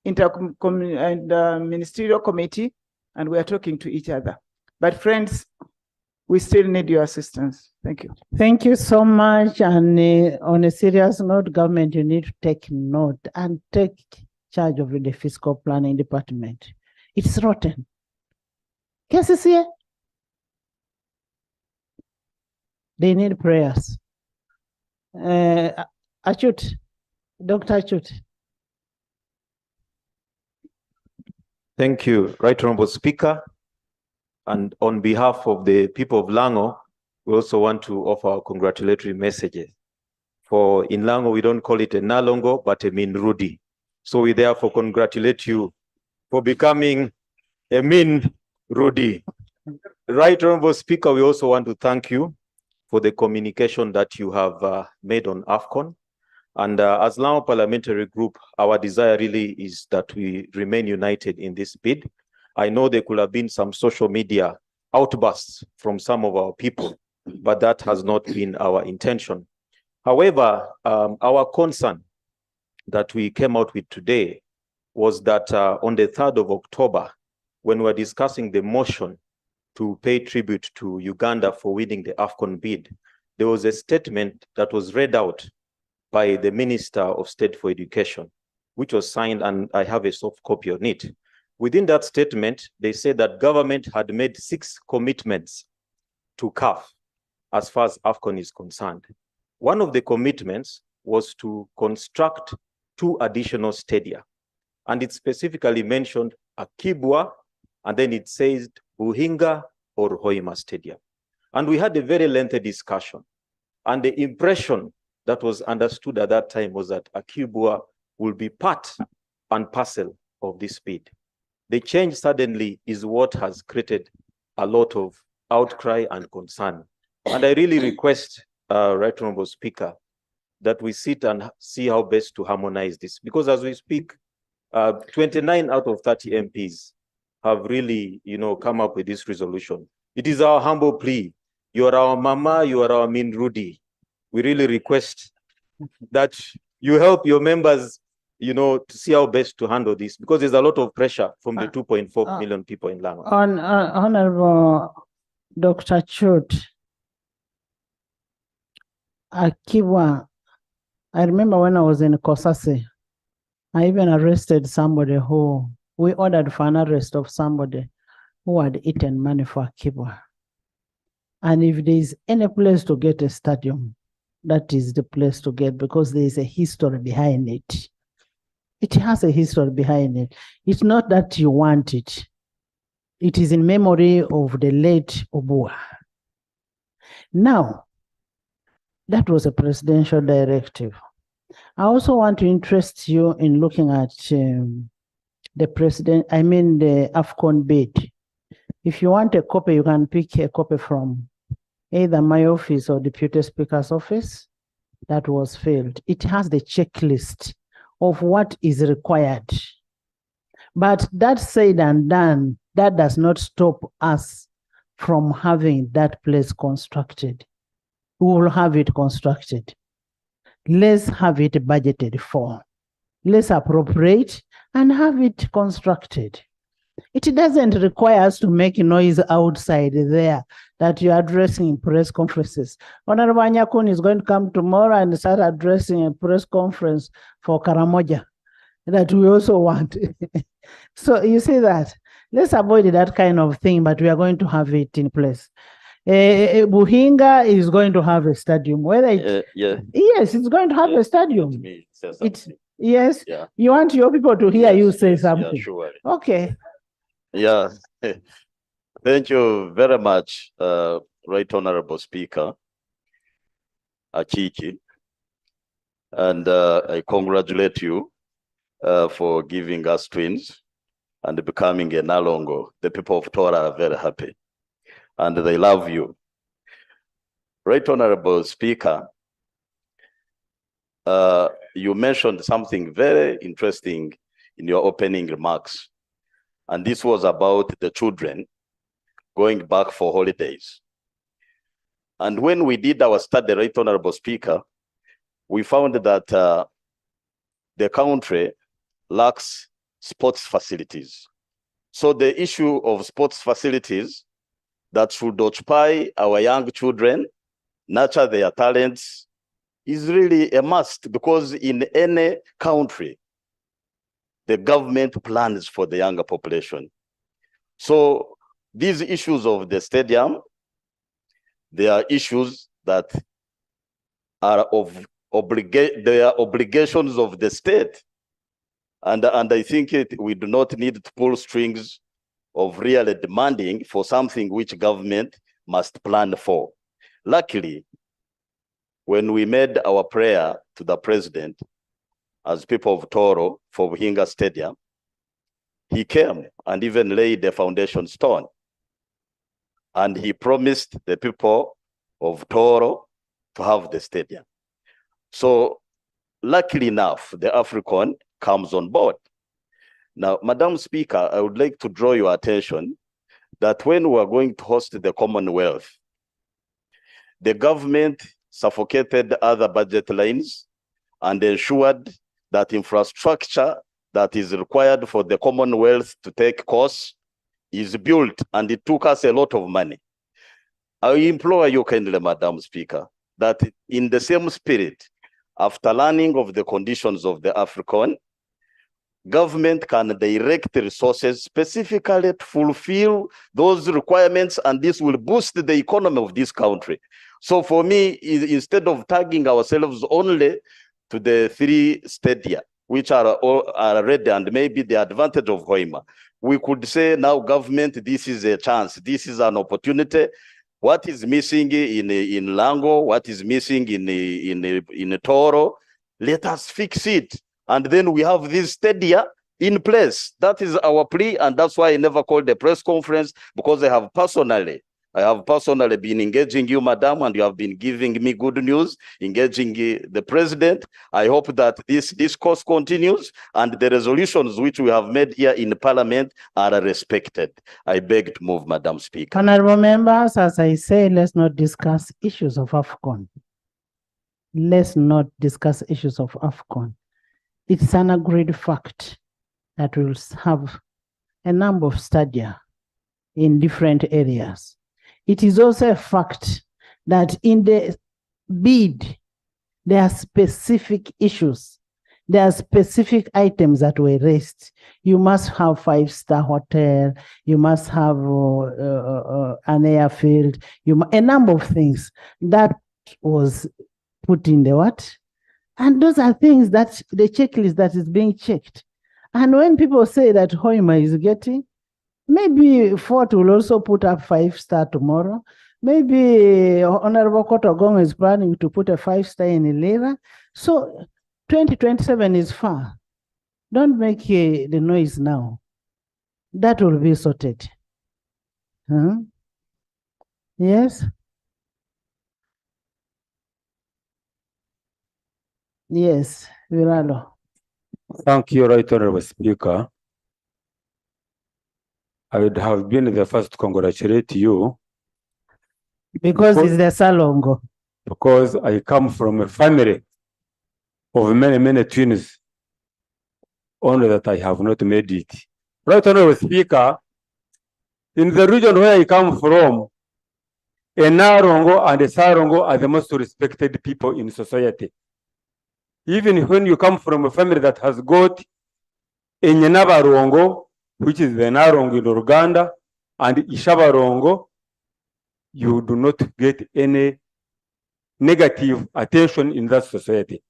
ministerial committee, and we are talking to each other. But friends, we still need your assistance. Thank you. Thank you so much. And on a serious note, government, you need to take note and take charge of the fiscal planning department. It's rotten. Cases here. They need prayers. Achut, Dr. Achut. Thank you, Right Honorable Speaker. And on behalf of the people of Lango, we also want to offer our congratulatory messages. For in Lango, we don't call it a Nalongo, but a Minrudi. So we therefore congratulate you for becoming a Minrudi. Right Honorable Speaker, we also want to thank you for the communication that you have made on AFCON. And as Lango Parliamentary Group, our desire really is that we remain united in this bid. I know there could have been some social media outbursts from some of our people, but that has not been our intention. However, our concern that we came out with today was that on the 3rd of October, when we were discussing the motion to pay tribute to Uganda for winning the AFCON bid, there was a statement that was read out by the Minister of State for Education, which was signed, and I have a soft copy on it. Within that statement, they said that government had made 6 commitments to CAF as far as AFCON is concerned. One of the commitments was to construct 2 additional stadia. And it specifically mentioned Akibwa, and then it says Buhinga or Hoima Stadium. And we had a very lengthy discussion. And the impression that was understood at that time was that Akibwa will be part and parcel of this bid. The change suddenly is what has created a lot of outcry and concern. And I really request, Right Honorable Speaker, that we sit and see how best to harmonize this. Because as we speak, 29 out of 30 MPs have really, come up with this resolution. It is our humble plea. You are our mama, you are our Minrudi. We really request that you help your members to see how best to handle this, because there's a lot of pressure from the 2.4 million people in Lango. Honorable Dr. Chut, Akibwa, I remember when I was in Kosase, I even arrested somebody we ordered for an arrest of somebody who had eaten money for Akibwa. And if there is any place to get a stadium, that is the place to get, because there is a history behind it. It has a history behind it. It's not that you want it. It is in memory of the late Obua. Now, that was a presidential directive. I also want to interest you in looking at the AFCON bid. If you want a copy, you can pick a copy from either my office or Deputy Speaker's office. That was filled. It has the checklist of what is required. But that said and done, that does not stop us from having that place constructed. We will have it constructed. Let's have it budgeted for. Let's appropriate and have it constructed. It doesn't require us to make noise outside there that you're addressing in press conferences. Honorable Nyakun is going to come tomorrow and start addressing a press conference for Karamoja that we also want. So you see that. Let's avoid that kind of thing, but we are going to have it in place. Buhinga is going to have a stadium. Whether yes, it's going to have a stadium. Yes, yeah. You want your people to hear you say something. Yeah, sure. Okay. Yeah. Thank you very much, Right Honorable Speaker Achiki. And I congratulate you for giving us twins and becoming a Nalongo. The people of Tora are very happy and they love you. Right Honorable Speaker, you mentioned something very interesting in your opening remarks. And this was about the children going back for holidays. And when we did our study, Right Honorable Speaker, we found that the country lacks sports facilities. So the issue of sports facilities that should occupy our young children, nurture their talents, is really a must, because in any country, the government plans for the younger population. So these issues of the stadium, they are issues that are they are obligations of the state. And I think we do not need to pull strings of really demanding for something which government must plan for. Luckily, when we made our prayer to the president as people of Toro for Buhinga Stadium, he came and even laid the foundation stone. And he promised the people of Toro to have the stadium. So luckily enough, the African comes on board. Now, Madam Speaker, I would like to draw your attention that when we are going to host the Commonwealth, the government suffocated other budget lines and ensured that infrastructure that is required for the Commonwealth to take course is built, and it took us a lot of money. I implore you kindly, Madam Speaker, that in the same spirit, after learning of the conditions of the African, government can direct resources specifically to fulfill those requirements, and this will boost the economy of this country. So for me, instead of tagging ourselves only to the 3 stadia, which are ready, and maybe the advantage of Hoima, we could say now, government, this is a chance, this is an opportunity. What is missing in Lango, what is missing in Toro, let us fix it. And then we have this stadia in place. That is our plea, and that's why I never called a press conference, because I have personally been engaging you, Madam, and you have been giving me good news, engaging the president. I hope that this discourse continues and the resolutions which we have made here in Parliament are respected. I beg to move, Madam Speaker. Honorable members, as I say, let's not discuss issues of AFCON. Let's not discuss issues of AFCON. It's an agreed fact that we'll have a number of stadia in different areas. It is also a fact that in the bid, there are specific issues. There are specific items that were raised. You must have 5-star hotel. You must have an airfield. A number of things that was put in the what? And those are things that the checklist that is being checked. And when people say that Hoima is getting, maybe Fort will also put up 5-star tomorrow. Maybe Honorable Kotogong is planning to put a 5-star in Ilera. So 2027 is far. Don't make the noise now. That will be sorted. Huh? Yes? Yes, Viralo. Thank you, Right Honorable Speaker. I would have been the first to congratulate you. Because it's the Salongo. Because I come from a family of many twins, only that I have not made it. Right Honorable Speaker, in the region where I come from, a Narongo and a Sarongo are the most respected people in society. Even when you come from a family that has got a Nyenabarongo, which is the Narongo in Uganda, and Ishabarongo, you do not get any negative attention in that society.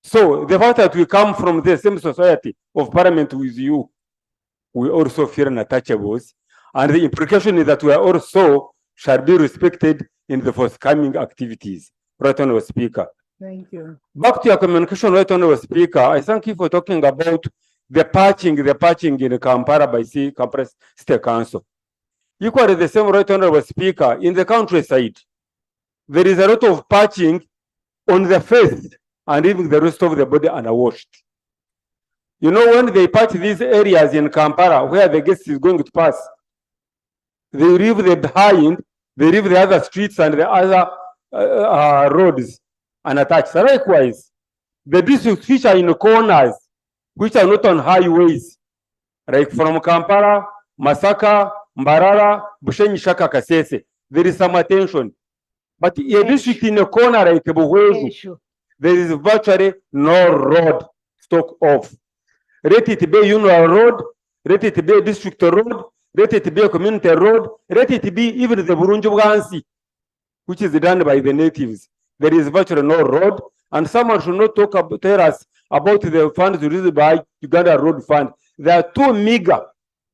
So the fact that we come from the same society of parliament with you, we also feel untouchables. And the implication is that we are also shall be respected in the forthcoming activities. Right Honorable Speaker. Thank you. Back to your communication, Right Honorable Speaker, I thank you for talking about the patching in Kampala by Kampala State Council. Equally the same, Right Honorable Speaker, in the countryside, there is a lot of patching on the face and leaving the rest of the body unwashed. You know, when they patch these areas in Kampala where the guest is going to pass, they leave the behind, they leave the other streets and the other roads unattached. Likewise, the districts which are in corners, which are not on highways, Like from Kampala, Masaka, Mbarara, Bushenyi, Shaka, Kasese, there is some attention. But a district in a corner like Buhwezu, there is virtually no road stock off. Let it be Union Road, let it be a district road, let it be a community road, let it be even the Burunjugansi, which is done by the natives. There is virtually no road, and someone should not tell us about the funds released by Uganda Road Fund. They are too meager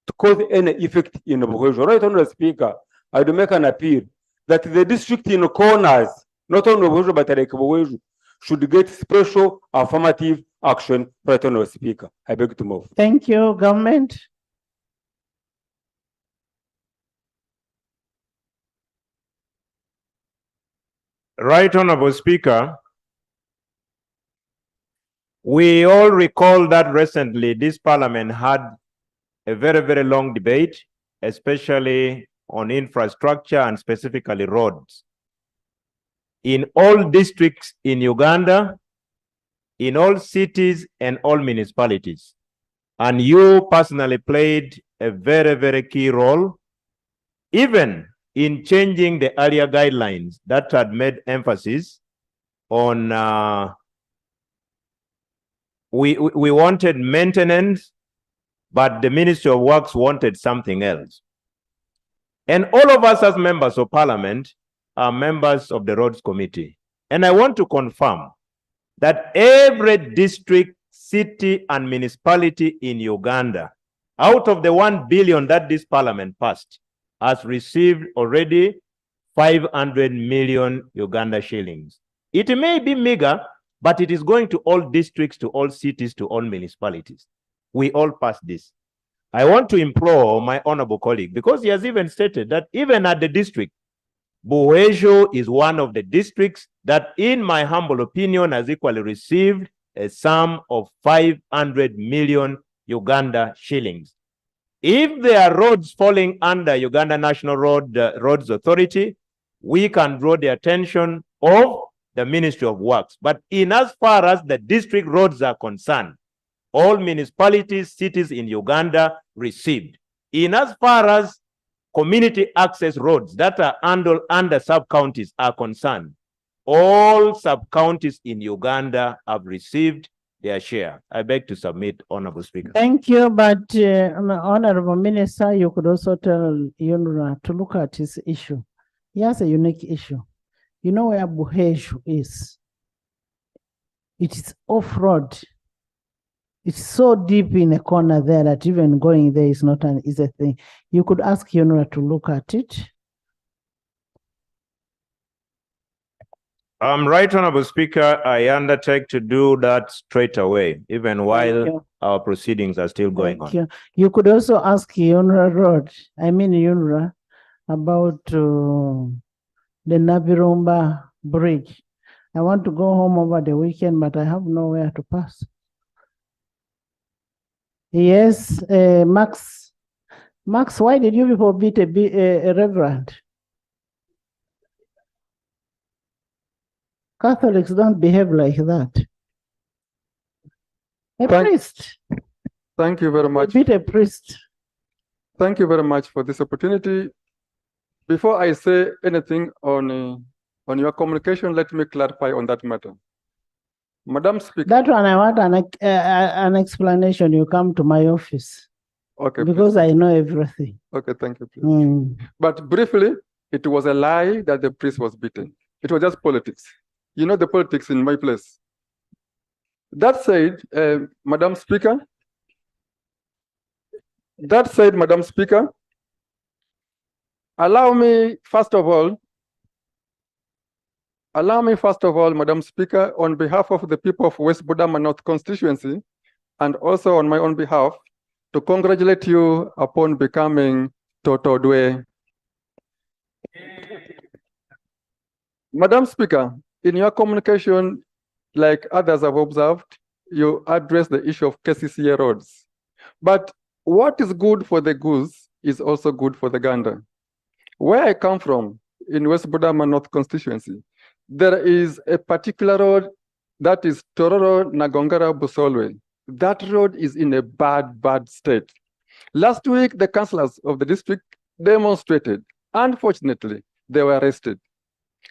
to cause any effect in Buhwezu. Right, Honorable Speaker, I do make an appeal that the district in corners, not only Buhwezu but like Buhwezu, should get special affirmative action. Right, Honorable Speaker, I beg to move. Thank you, government. Right Honorable Speaker, we all recall that recently this parliament had a very, very long debate, especially on infrastructure and specifically roads. In all districts in Uganda, in all cities and all municipalities. And you personally played a very, very key role, even in changing the earlier guidelines that had made emphasis on we wanted maintenance, but the Ministry of Works wanted something else. And all of us as members of parliament are members of the Roads Committee. And I want to confirm that every district, city, and municipality in Uganda, out of the 1 billion that this parliament passed, has received already 500 million Uganda shillings. It may be meager, but it is going to all districts, to all cities, to all municipalities. We all passed this. I want to implore my honorable colleague, because he has even stated that even at the district, Buhwezu is one of the districts that, in my humble opinion, has equally received a sum of 500 million Uganda shillings. If there are roads falling under Uganda National Roads Authority, we can draw the attention of the Ministry of Works. But in as far as the district roads are concerned, all municipalities, cities in Uganda received. In as far as community access roads that are under sub-counties are concerned, all sub-counties in Uganda have received their share. I beg to submit, Honorable Speaker. Thank you, but Honorable Minister, you could also tell UNRWA to look at his issue. He has a unique issue. You know where Buhwezu is? It is off-road. It's so deep in a corner there that even going there is not an easy thing. You could ask UNRWA to look at it. Right, Honorable Speaker, I undertake to do that straight away, even while our proceedings are still going on. You could also ask UNRWA about the Nabirumba Bridge. I want to go home over the weekend, but I have nowhere to pass. Yes, Max. Max, why did you people beat a reverend? Catholics don't behave like that. Priest. Thank you very much. Beat a priest. Thank you very much for this opportunity. Before I say anything on your communication, let me clarify on that matter. Madam Speaker. That one, I want an explanation. You come to my office. Okay. Because please. I know everything. Okay, thank you. Please. But briefly, it was a lie that the priest was beaten. It was just politics. You know the politics in my place. That said, Madam Speaker, allow me first of all, Madam Speaker, on behalf of the people of West Budama North constituency, and also on my own behalf, to congratulate you upon becoming Toto Dwe. Madam Speaker, in your communication, like others have observed, you address the issue of KCCA roads. But what is good for the goose is also good for the gander. Where I come from, in West Budama North constituency, there is a particular road that is Tororo Nagongara Busolwe. That road is in a bad state. Last week, the councillors of the district demonstrated. Unfortunately, they were arrested.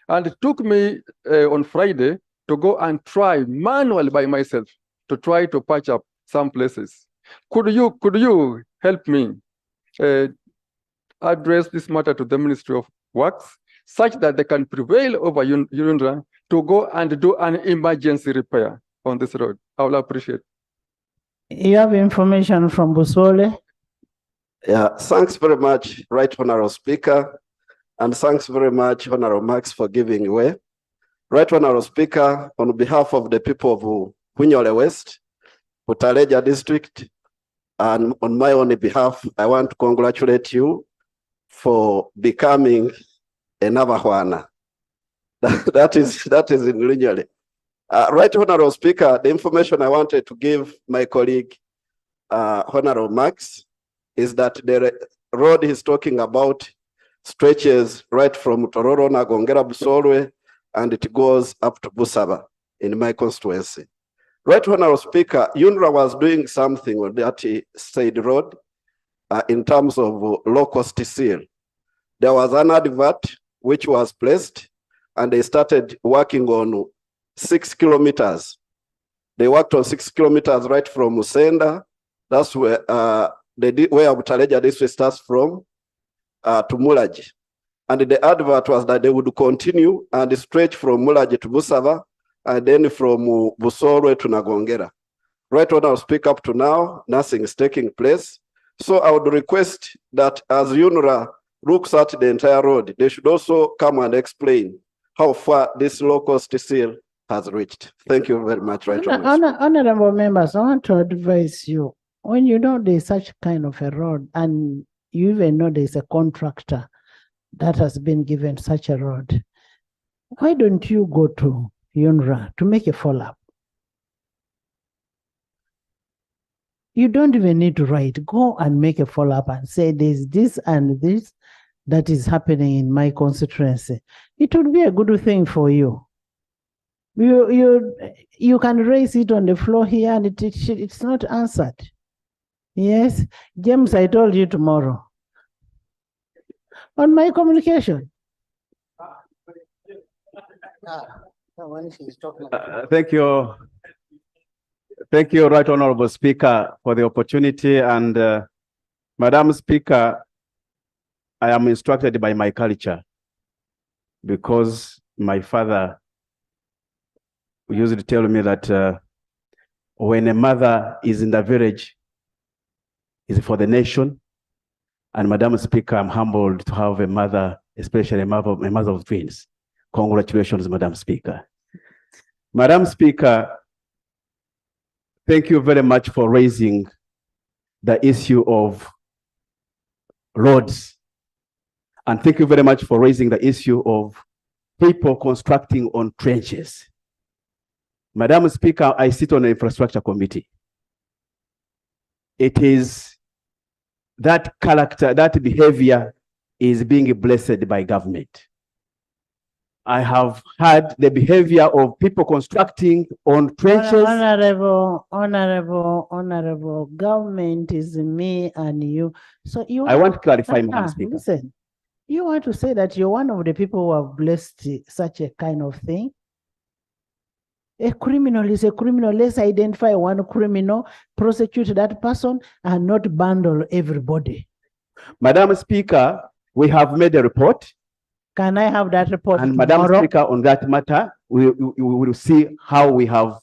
And it took me on Friday to go and try manually by myself to try to patch up some places. Could you help me address this matter to the Ministry of Works such that they can prevail over UNRWA to go and do an emergency repair on this road? I will appreciate. You have information from Busole? Yeah, thanks very much, Right Honorable Speaker, and thanks very much, Honorable Max, for giving way. Right Honorable Speaker, on behalf of the people of Bunyole West, Butaleja District, and on my own behalf, I want to congratulate you for becoming a Navajoana. that is in Bunyole. Right Honorable Speaker, the information I wanted to give my colleague, Honorable Max, is that the road he's talking about stretches right from Tororo, Nagongera, Busolwe, and it goes up to Busaba in my constituency. Right Honorable Speaker, UNRWA was doing something on that said road in terms of low-cost steel. There was an advert which was placed, and they started working on 6 kilometers. They worked on 6 kilometers right from Musenda. That's where where Butaleja district starts from to Mulaji. And the advert was that they would continue and stretch from Mulaji to Busava, and then from Busolwe to Nagongera. Right when I'll speak up to now, nothing is taking place. So I would request that as UNRWA looks at the entire road, they should also come and explain how far this low-cost steel has reached. Thank you very much, Right Honorable members, I want to advise you, when you know there's such kind of a road and you even know there's a contractor that has been given such a road, why don't you go to UNRWA to make a follow-up? You don't even need to write. Go and make a follow-up and say there's this and this that is happening in my constituency. It would be a good thing for you. You can raise it on the floor here and it's not answered. Yes, James, I told you tomorrow. On my communication. Thank you. Thank you, Right Honorable Speaker, for the opportunity. And Madam Speaker, I am instructed by my culture because my father used to tell me that when a mother is in the village, is for the nation. And Madam Speaker, I'm humbled to have a mother, especially a mother of twins. Congratulations, Madam Speaker. Madam Speaker, thank you very much for raising the issue of roads. And thank you very much for raising the issue of people constructing on trenches. Madam Speaker, I sit on the infrastructure committee. It is that character, that behavior is being blessed by government. I have had the behavior of people constructing on trenches. Honorable, government is me and you. So you. I want to clarify, Madam Speaker. Listen, you want to say that you're one of the people who have blessed such a kind of thing? A criminal is a criminal. Let's identify one criminal, prosecute that person, and not bundle everybody. Madam Speaker, we have made a report. Can I have that report and tomorrow? Madam Speaker, on that matter, we will see how we have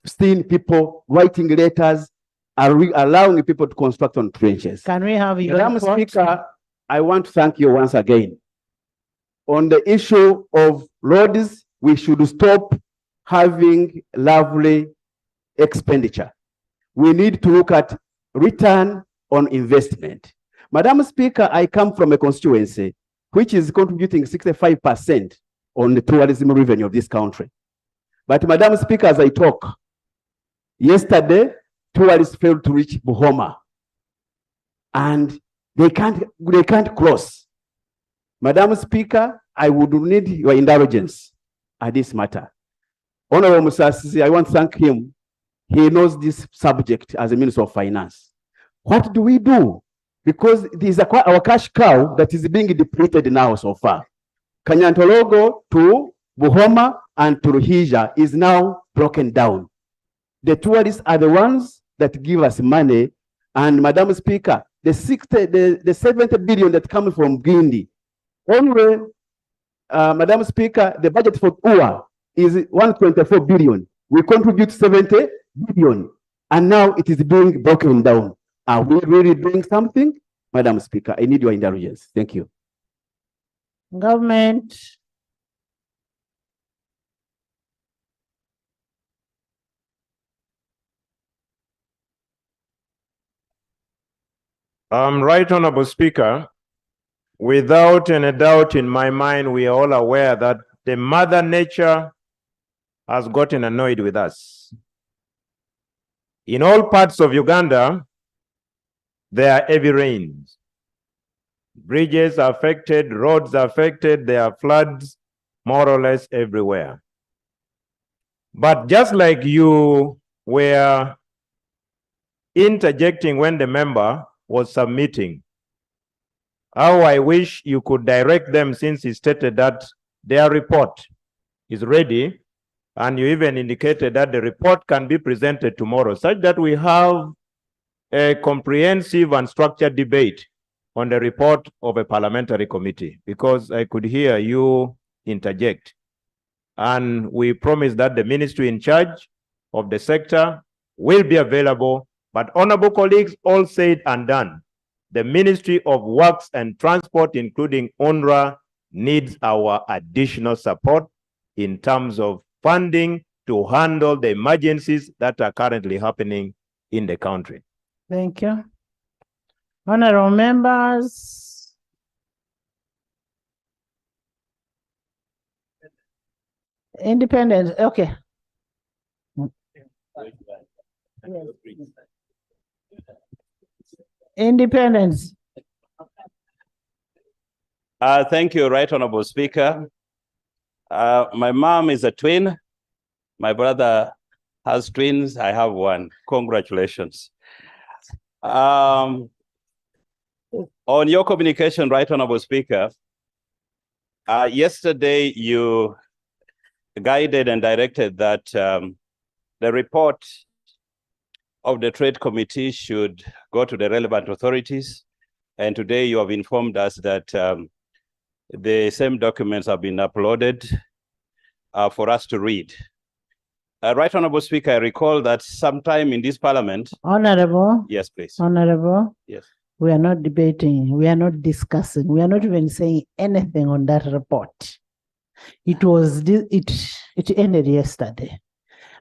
seen people writing letters, allowing people to construct on trenches. Can we have your Madam report? Speaker, I want to thank you once again. On the issue of roads, we should stop having lovely expenditure. We need to look at return on investment. Madam Speaker, I come from a constituency which is contributing 65% on the tourism revenue of this country. But Madam Speaker, as I talk, yesterday, tourists failed to reach Buhoma and they can't cross. Madam Speaker, I would need your indulgence at this matter. Honorable Musasi, I want to thank him. He knows this subject as a Minister of Finance. What do we do because it is our cash cow that is being depleted now so far. Kanyantologo to Buhoma and to Ruhija is now broken down. The tourists are the ones that give us money. And Madam Speaker, the 70 billion that comes from Guinea, only, Madam Speaker, the budget for UA is 124 billion. We contribute 70 billion. And now it is being broken down. Are we really doing something? Madam Speaker, I need your indulgence. Thank you. Government. Right Honorable Speaker, without any doubt in my mind, we are all aware that the Mother Nature has gotten annoyed with us. In all parts of Uganda, there are heavy rains. Bridges are affected, roads are affected, there are floods more or less everywhere. But just like you were interjecting when the member was submitting, how I wish you could direct them, since he stated that their report is ready, and you even indicated that the report can be presented tomorrow, such that we have a comprehensive and structured debate on the report of a parliamentary committee, because I could hear you interject. And we promise that the ministry in charge of the sector will be available. But honorable colleagues, all said and done, the Ministry of Works and Transport, including UNRWA, needs our additional support in terms of funding to handle the emergencies that are currently happening in the country. Thank you. Honorable members. Independent, okay. Independence. Thank you, Right Honorable Speaker. My mom is a twin. My brother has twins. I have one. Congratulations. On your communication, Right Honorable Speaker, yesterday you guided and directed that the report of the Trade Committee should go to the relevant authorities. And today you have informed us that the same documents have been uploaded for us to read. Right Honorable Speaker, I recall that sometime in this parliament— Honorable. Yes, please. Honorable. Yes. We are not debating, we are not discussing, we are not even saying anything on that report. It was, it ended yesterday.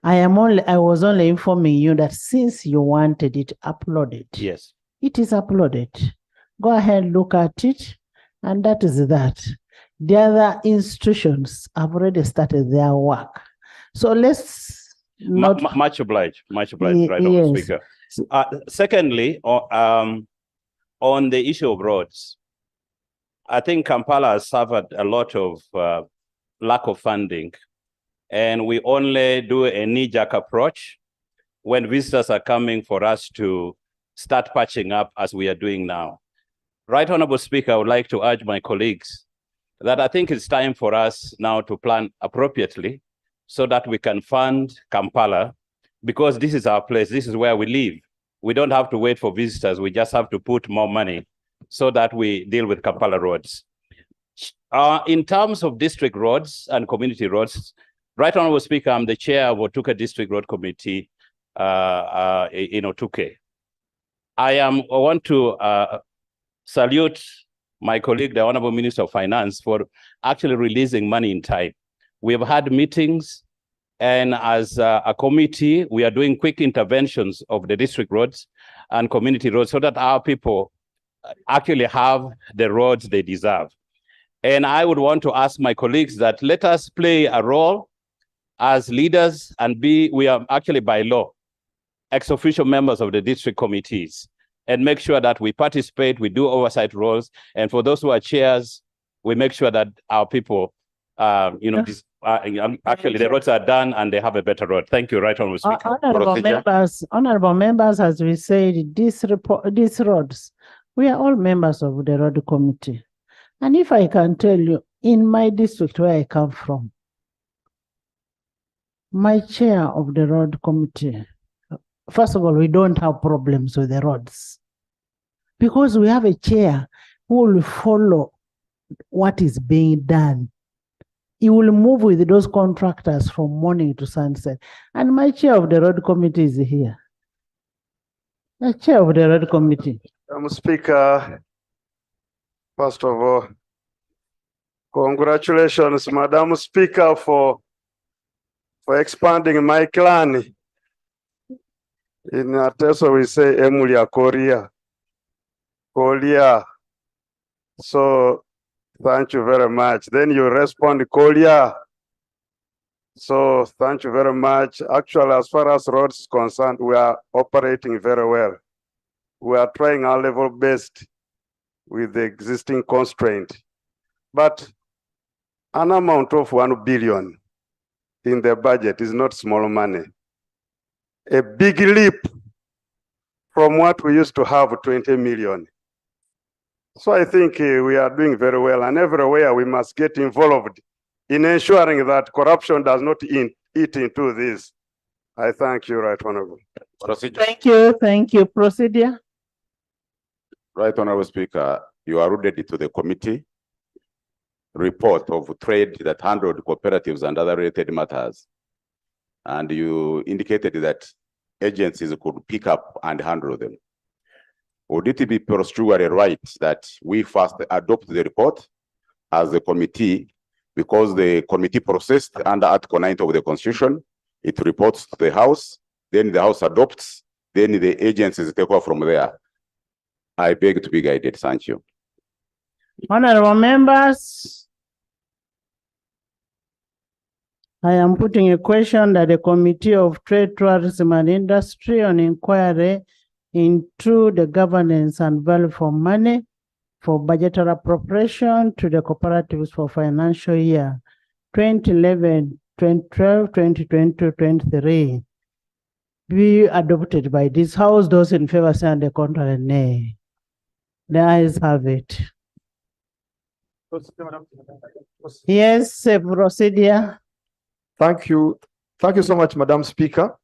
I was only informing you that since you wanted it uploaded. Yes. It is uploaded. Go ahead, look at it, and that is that. The other institutions have already started their work. So let's not— Much obliged, right Honorable Speaker. Secondly, on the issue of roads, I think Kampala has suffered a lot of lack of funding, and we only do a knee-jerk approach when visitors are coming for us to start patching up as we are doing now. Right Honorable Speaker, I would like to urge my colleagues that I think it's time for us now to plan appropriately so that we can fund Kampala, because this is our place, this is where we live. We don't have to wait for visitors, we just have to put more money so that we deal with Kampala roads. In terms of district roads and community roads, Right Honorable Speaker, I'm the chair of Otuke District Road Committee in Otuke. I want to salute my colleague, the Honorable Minister of Finance, for actually releasing money in time. We have had meetings, and as a committee, we are doing quick interventions of the district roads and community roads so that our people actually have the roads they deserve. And I would want to ask my colleagues that let us play a role as leaders and we are actually by law ex-official members of the district committees, and make sure that we participate, we do oversight roles, and for those who are chairs, we make sure that our people, actually the roads are done and they have a better road. Thank you, Right Honorable Speaker. Honorable members, as we said, these roads We are all members of the road committee. And if I can tell you, in my district where I come from, my chair of the road committee, first of all, we don't have problems with the roads because we have a chair who will follow what is being done. He will move with those contractors from morning to sunset. And my chair of the road committee is here. The chair of the road committee. Madam Speaker, first of all, congratulations, Madam Speaker, for expanding my clan. In Ateso, we say Emulia Korea. Korea. So thank you very much. Then you respond, Korea. So thank you very much. Actually, as far as roads is concerned, we are operating very well. We are trying our level best with the existing constraint. But an amount of 1 billion in the budget is not small money. A big leap from what we used to have, 20 million. So I think we are doing very well, and everywhere we must get involved in ensuring that corruption does not eat into this. I thank you, Right Honorable. Thank you. Procedure. Right Honorable Speaker, you alluded to the committee report of trade that handled cooperatives and other related matters. And you indicated that agencies could pick up and handle them. Would it be procedurally right that we first adopt the report as a committee, because the committee processed under Article 9 of the Constitution, it reports to the House, then the House adopts, then the agencies take over from there. I beg to be guided. Thank you. Honorable members, I am putting a question that the Committee of Trade, Tourism and Industry on inquiry into the governance and value for money for budgetary appropriation to the cooperatives for financial year 2011, 2012, 2022, 2023 be adopted by this House. Those in favor say on the contrary, nay. The ayes have it. Yes, procedure. Thank you. Thank you so much, Madam Speaker.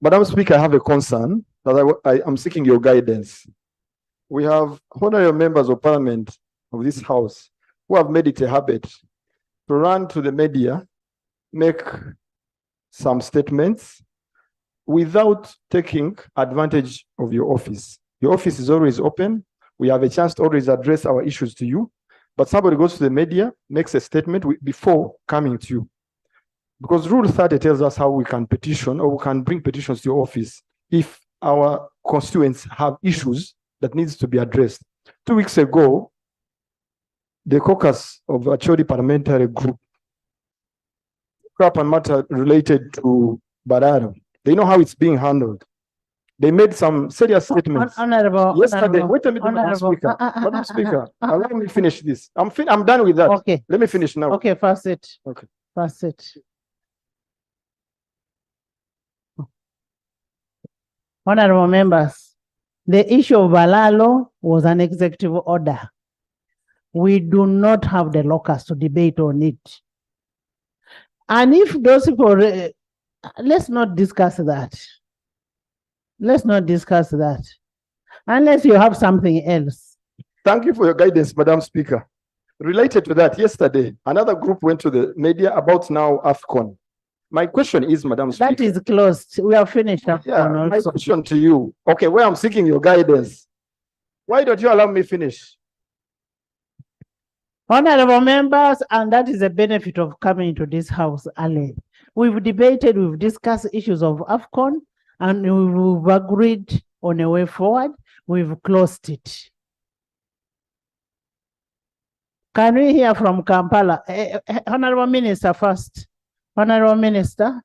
Madam Speaker, I have a concern that I am seeking your guidance. We have honorable members of parliament of this house who have made it a habit to run to the media, make some statements without taking advantage of your office. Your office is always open. We have a chance to always address our issues to you, but somebody goes to the media, makes a statement before coming to you. Because Rule 30 tells us how we can petition or we can bring petitions to your office if our constituents have issues that needs to be addressed. 2 weeks ago, the caucus of Acholi Parliamentary Group up a matter related to Bararo. They know how it's being handled. They made some serious statements. Honorable, yesterday. Wait a minute, Madam Speaker. Madam Speaker, allow me finish this. I'm done with that. Okay. Let me finish now. Okay, first it. Okay. First it. Honorable members, the issue of Balalo was an executive order. We do not have the locus to debate on it. And if those people, let's not discuss that. Let's not discuss that. Unless you have something else. Thank you for your guidance, Madam Speaker. Related to that, yesterday, another group went to the media about now AFCON. My question is, Madam Speaker. That is closed. We are finished. Yeah, my question to you. Okay, where I'm seeking your guidance. Why don't you allow me finish? Honorable members, and that is the benefit of coming to this house early. We've debated, we've discussed issues of AFCON, and we've agreed on a way forward. We've closed it. Can we hear from Kampala? Honorable Minister first. Honorable Minister.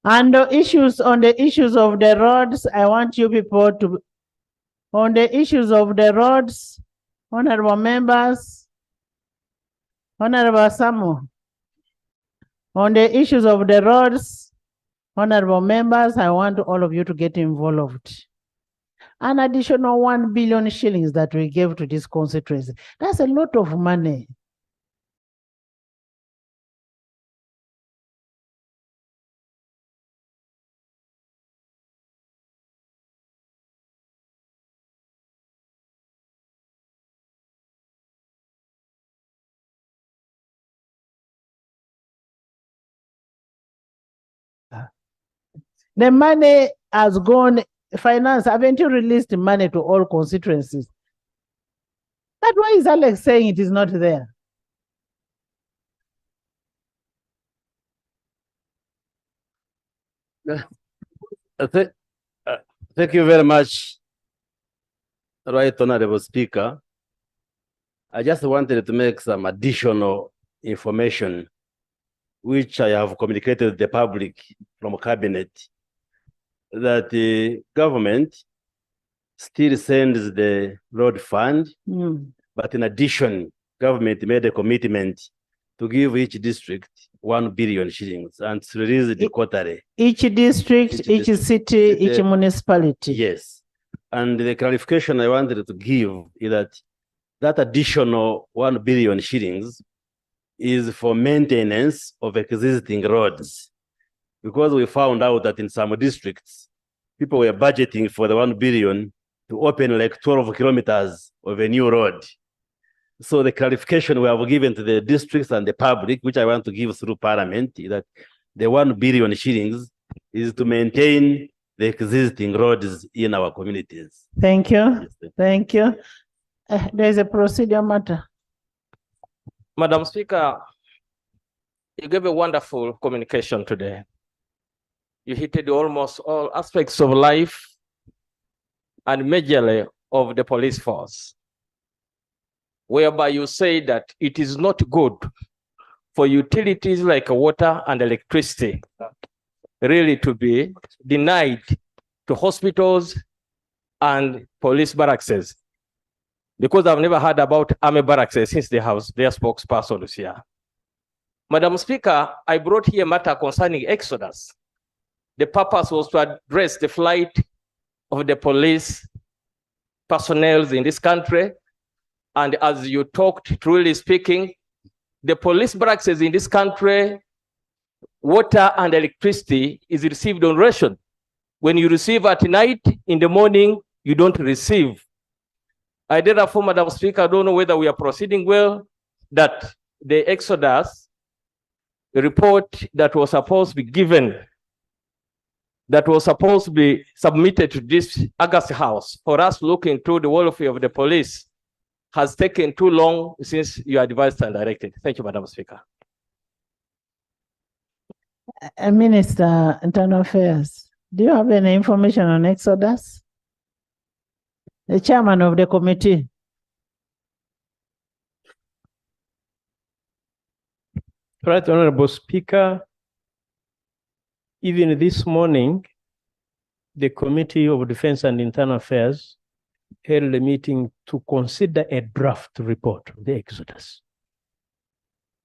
And on the issues of the roads, I want you people to, on the issues of the roads, honorable members, Honorable Samu, on the issues of the roads, honorable members, I want all of you to get involved. An additional 1 billion shillings that we gave to this constituency. That's a lot of money. The money has gone, finance, haven't you released the money to all constituencies? That's why is Alex saying it is not there? Thank you very much, Right Honorable Speaker. I just wanted to make some additional information which I have communicated to the public from Cabinet, that the government still sends the road fund, but in addition, government made a commitment to give each district 1 billion shillings and to release the quarterly. Each district, each city, each municipality. Yes. And the clarification I wanted to give is that that additional 1 billion shillings is for maintenance of existing roads. Because we found out that in some districts, people were budgeting for the 1 billion to open like 12 kilometers of a new road. So the clarification we have given to the districts and the public, which I want to give through Parliament, is that the 1 billion shillings is to maintain the existing roads in our communities. Thank you. Yes, thank you. There's a procedure matter. Madam Speaker, you gave a wonderful communication today. You hit almost all aspects of life and majorly of the police force, whereby you say that it is not good for utilities like water and electricity really to be denied to hospitals and police barracks, because I've never heard about army barracks since they have their spokesperson here. Madam Speaker, I brought here a matter concerning Exodus. The purpose was to address the flight of the police personnel in this country. And as you talked, truly speaking, the police barracks in this country, water and electricity is received on ration. When you receive at night, in the morning, you don't receive. I therefore, Madam Speaker, I don't know whether we are proceeding well, that the Exodus report that was supposed to be given, that was supposed to be submitted to this August House for us looking through the welfare of the police, has taken too long since you advised and directed. Thank you, Madam Speaker. Minister, Internal Affairs, do you have any information on Exodus? The chairman of the committee. Right, Honorable Speaker, even this morning, the Committee of Defense and Internal Affairs held a meeting to consider a draft report of the Exodus.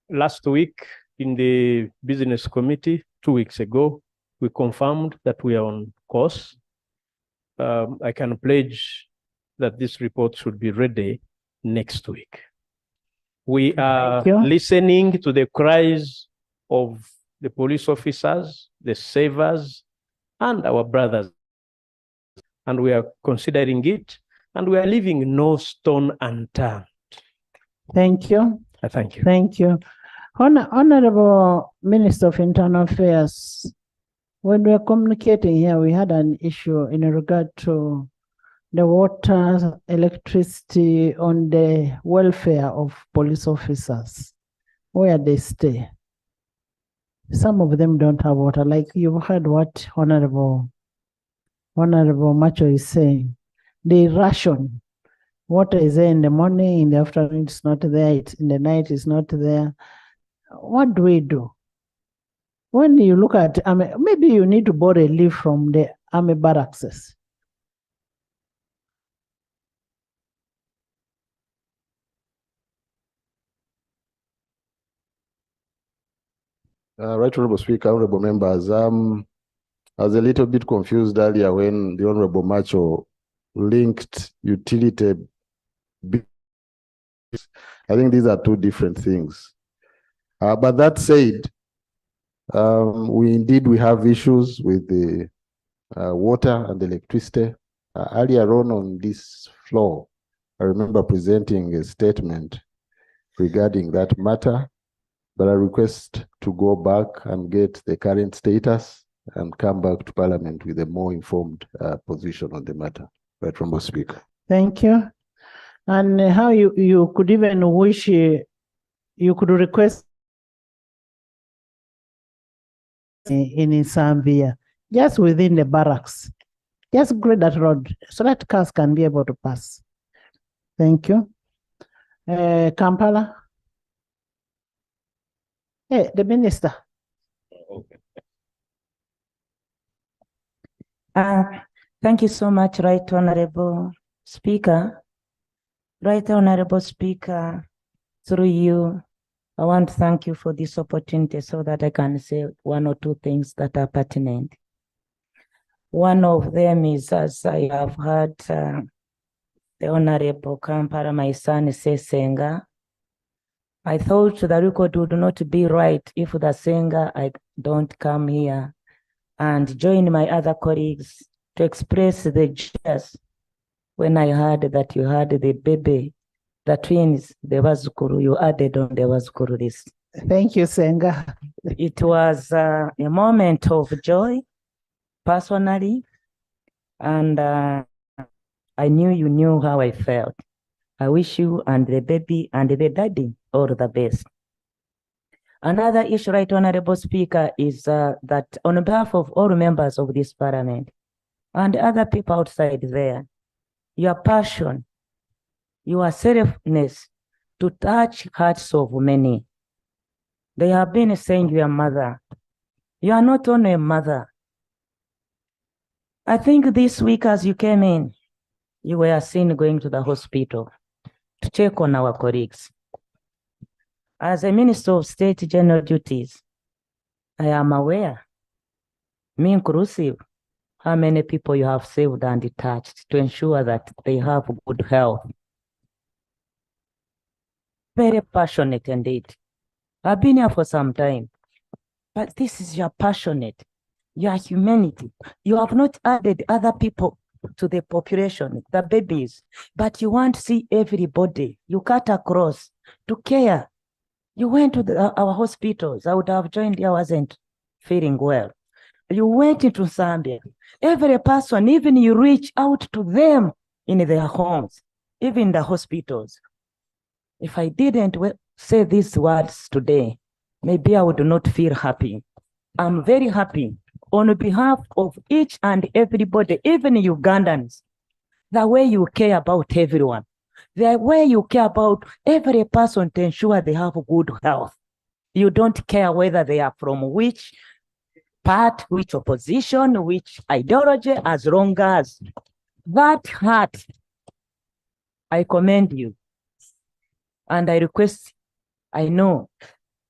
Last week, in the Business Committee, 2 weeks ago, we confirmed that we are on course. I can pledge that this report should be ready next week. We are listening to the cries of the police officers, the savers, and our brothers. And we are considering it, and we are leaving no stone unturned. Thank you. Thank you. Thank you. Honorable Minister of Internal Affairs, when we were communicating here, we had an issue in regard to the water, electricity, on the welfare of police officers, where they stay. Some of them don't have water, like you've heard what Honorable Macho is saying. They ration. Water is there in the morning, in the afternoon it's not there, it's in the night it's not there. What do we do? When you look at, maybe you need to borrow a leaf from the army barracks. Right, Honorable Speaker, honorable members, I was a little bit confused earlier when the Honorable Macho linked utility. I think these are two different things. But that said, we have issues with the water and electricity. Earlier on this floor, I remember presenting a statement regarding that matter, but I request to go back and get the current status and come back to Parliament with a more informed position on the matter. Right, Honourable Speaker. Thank you. And how you could even wish, you could request in Zambia, just within the barracks. Just grade that road so that cars can be able to pass. Thank you. Kampala. Hey, the minister. Okay. Thank you so much, Right Honorable Speaker. Right Honorable Speaker, through you, I want to thank you for this opportunity so that I can say one or two things that are pertinent. One of them is, as I have heard the Honorable Kampala, my son, say Senga. I thought the record would not be right if the Senga, I don't come here and join my other colleagues to express the joy when I heard that you had the baby, the twins, the Wazukuru, you added on the Wazukuru list. Thank you, Senga. It was a moment of joy, personally, and I knew you knew how I felt. I wish you and the baby and the daddy all the best. Another issue, Right Honorable Speaker, is that on behalf of all members of this Parliament and other people outside there, your passion, your selflessness to touch hearts of many. They have been saying you are mother. You are not only a mother. I think this week as you came in, you were seen going to the hospital to check on our colleagues. As a Minister of State General Duties, I am aware, me inclusive, how many people you have saved and touched to ensure that they have good health. Very passionate indeed. I've been here for some time, but this is your passionate, your humanity. You have not added other people to the population, the babies, but you want to see everybody. You cut across to care. You went to our hospitals. I would have joined you, I wasn't feeling well. You went into Zambia. Every person, even you reach out to them in their homes, even the hospitals. If I didn't say these words today, maybe I would not feel happy. I'm very happy on behalf of each and everybody, even Ugandans, the way you care about everyone, the way you care about every person to ensure they have good health. You don't care whether they are from which part, which opposition, which ideology, as long as that heart, I commend you. And I request, I know,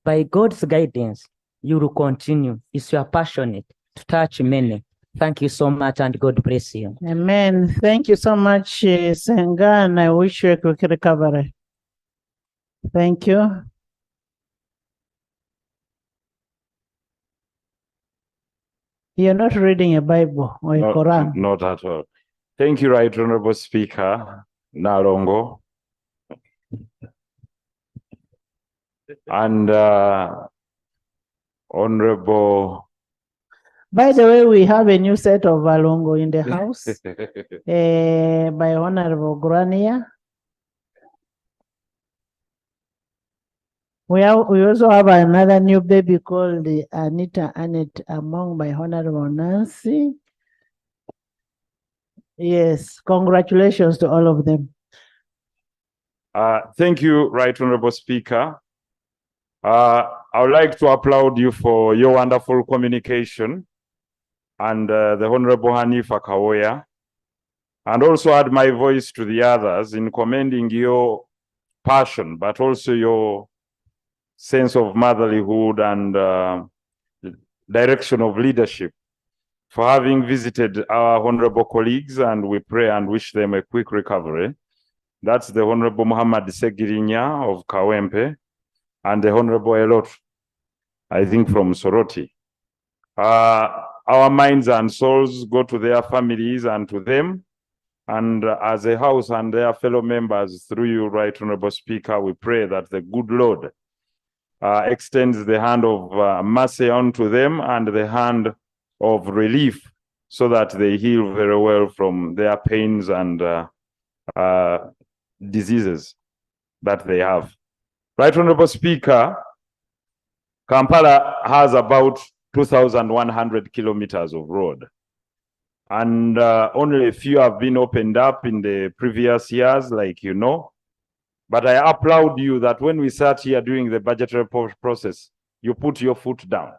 by God's guidance, you will continue. It's your passionate to touch many. Thank you so much, and God bless you. Amen. Thank you so much, Senga, and I wish you a quick recovery. Thank you. You're not reading a Bible or a Quran. Not at all. Thank you, Right Honorable Speaker Nalongo. And Honorable. By the way, we have a new set of Valongo in the house by Honorable Grania. We also have another new baby called Anita Annette Among by Honorable Nancy. Yes, congratulations to all of them. Thank you, Right Honorable Speaker. I would like to applaud you for your wonderful communication and the Honorable Hanifa Kawoya, and also add my voice to the others in commending your passion, but also your sense of motherlyhood and direction of leadership for having visited our honorable colleagues, and we pray and wish them a quick recovery. That's the Honorable Muhammad Segirinya of Kawempe and the Honorable Elot, I think from Soroti. Our minds and souls go to their families and to them. And as a house and their fellow members, through you, Right Honorable Speaker, we pray that the good Lord extends the hand of mercy unto them and the hand of relief, so that they heal very well from their pains and diseases that they have. Right Honorable Speaker, Kampala has about 2,100 kilometers of road, and only a few have been opened up in the previous years, like you know. But I applaud you that when we sat here during the budgetary process, you put your foot down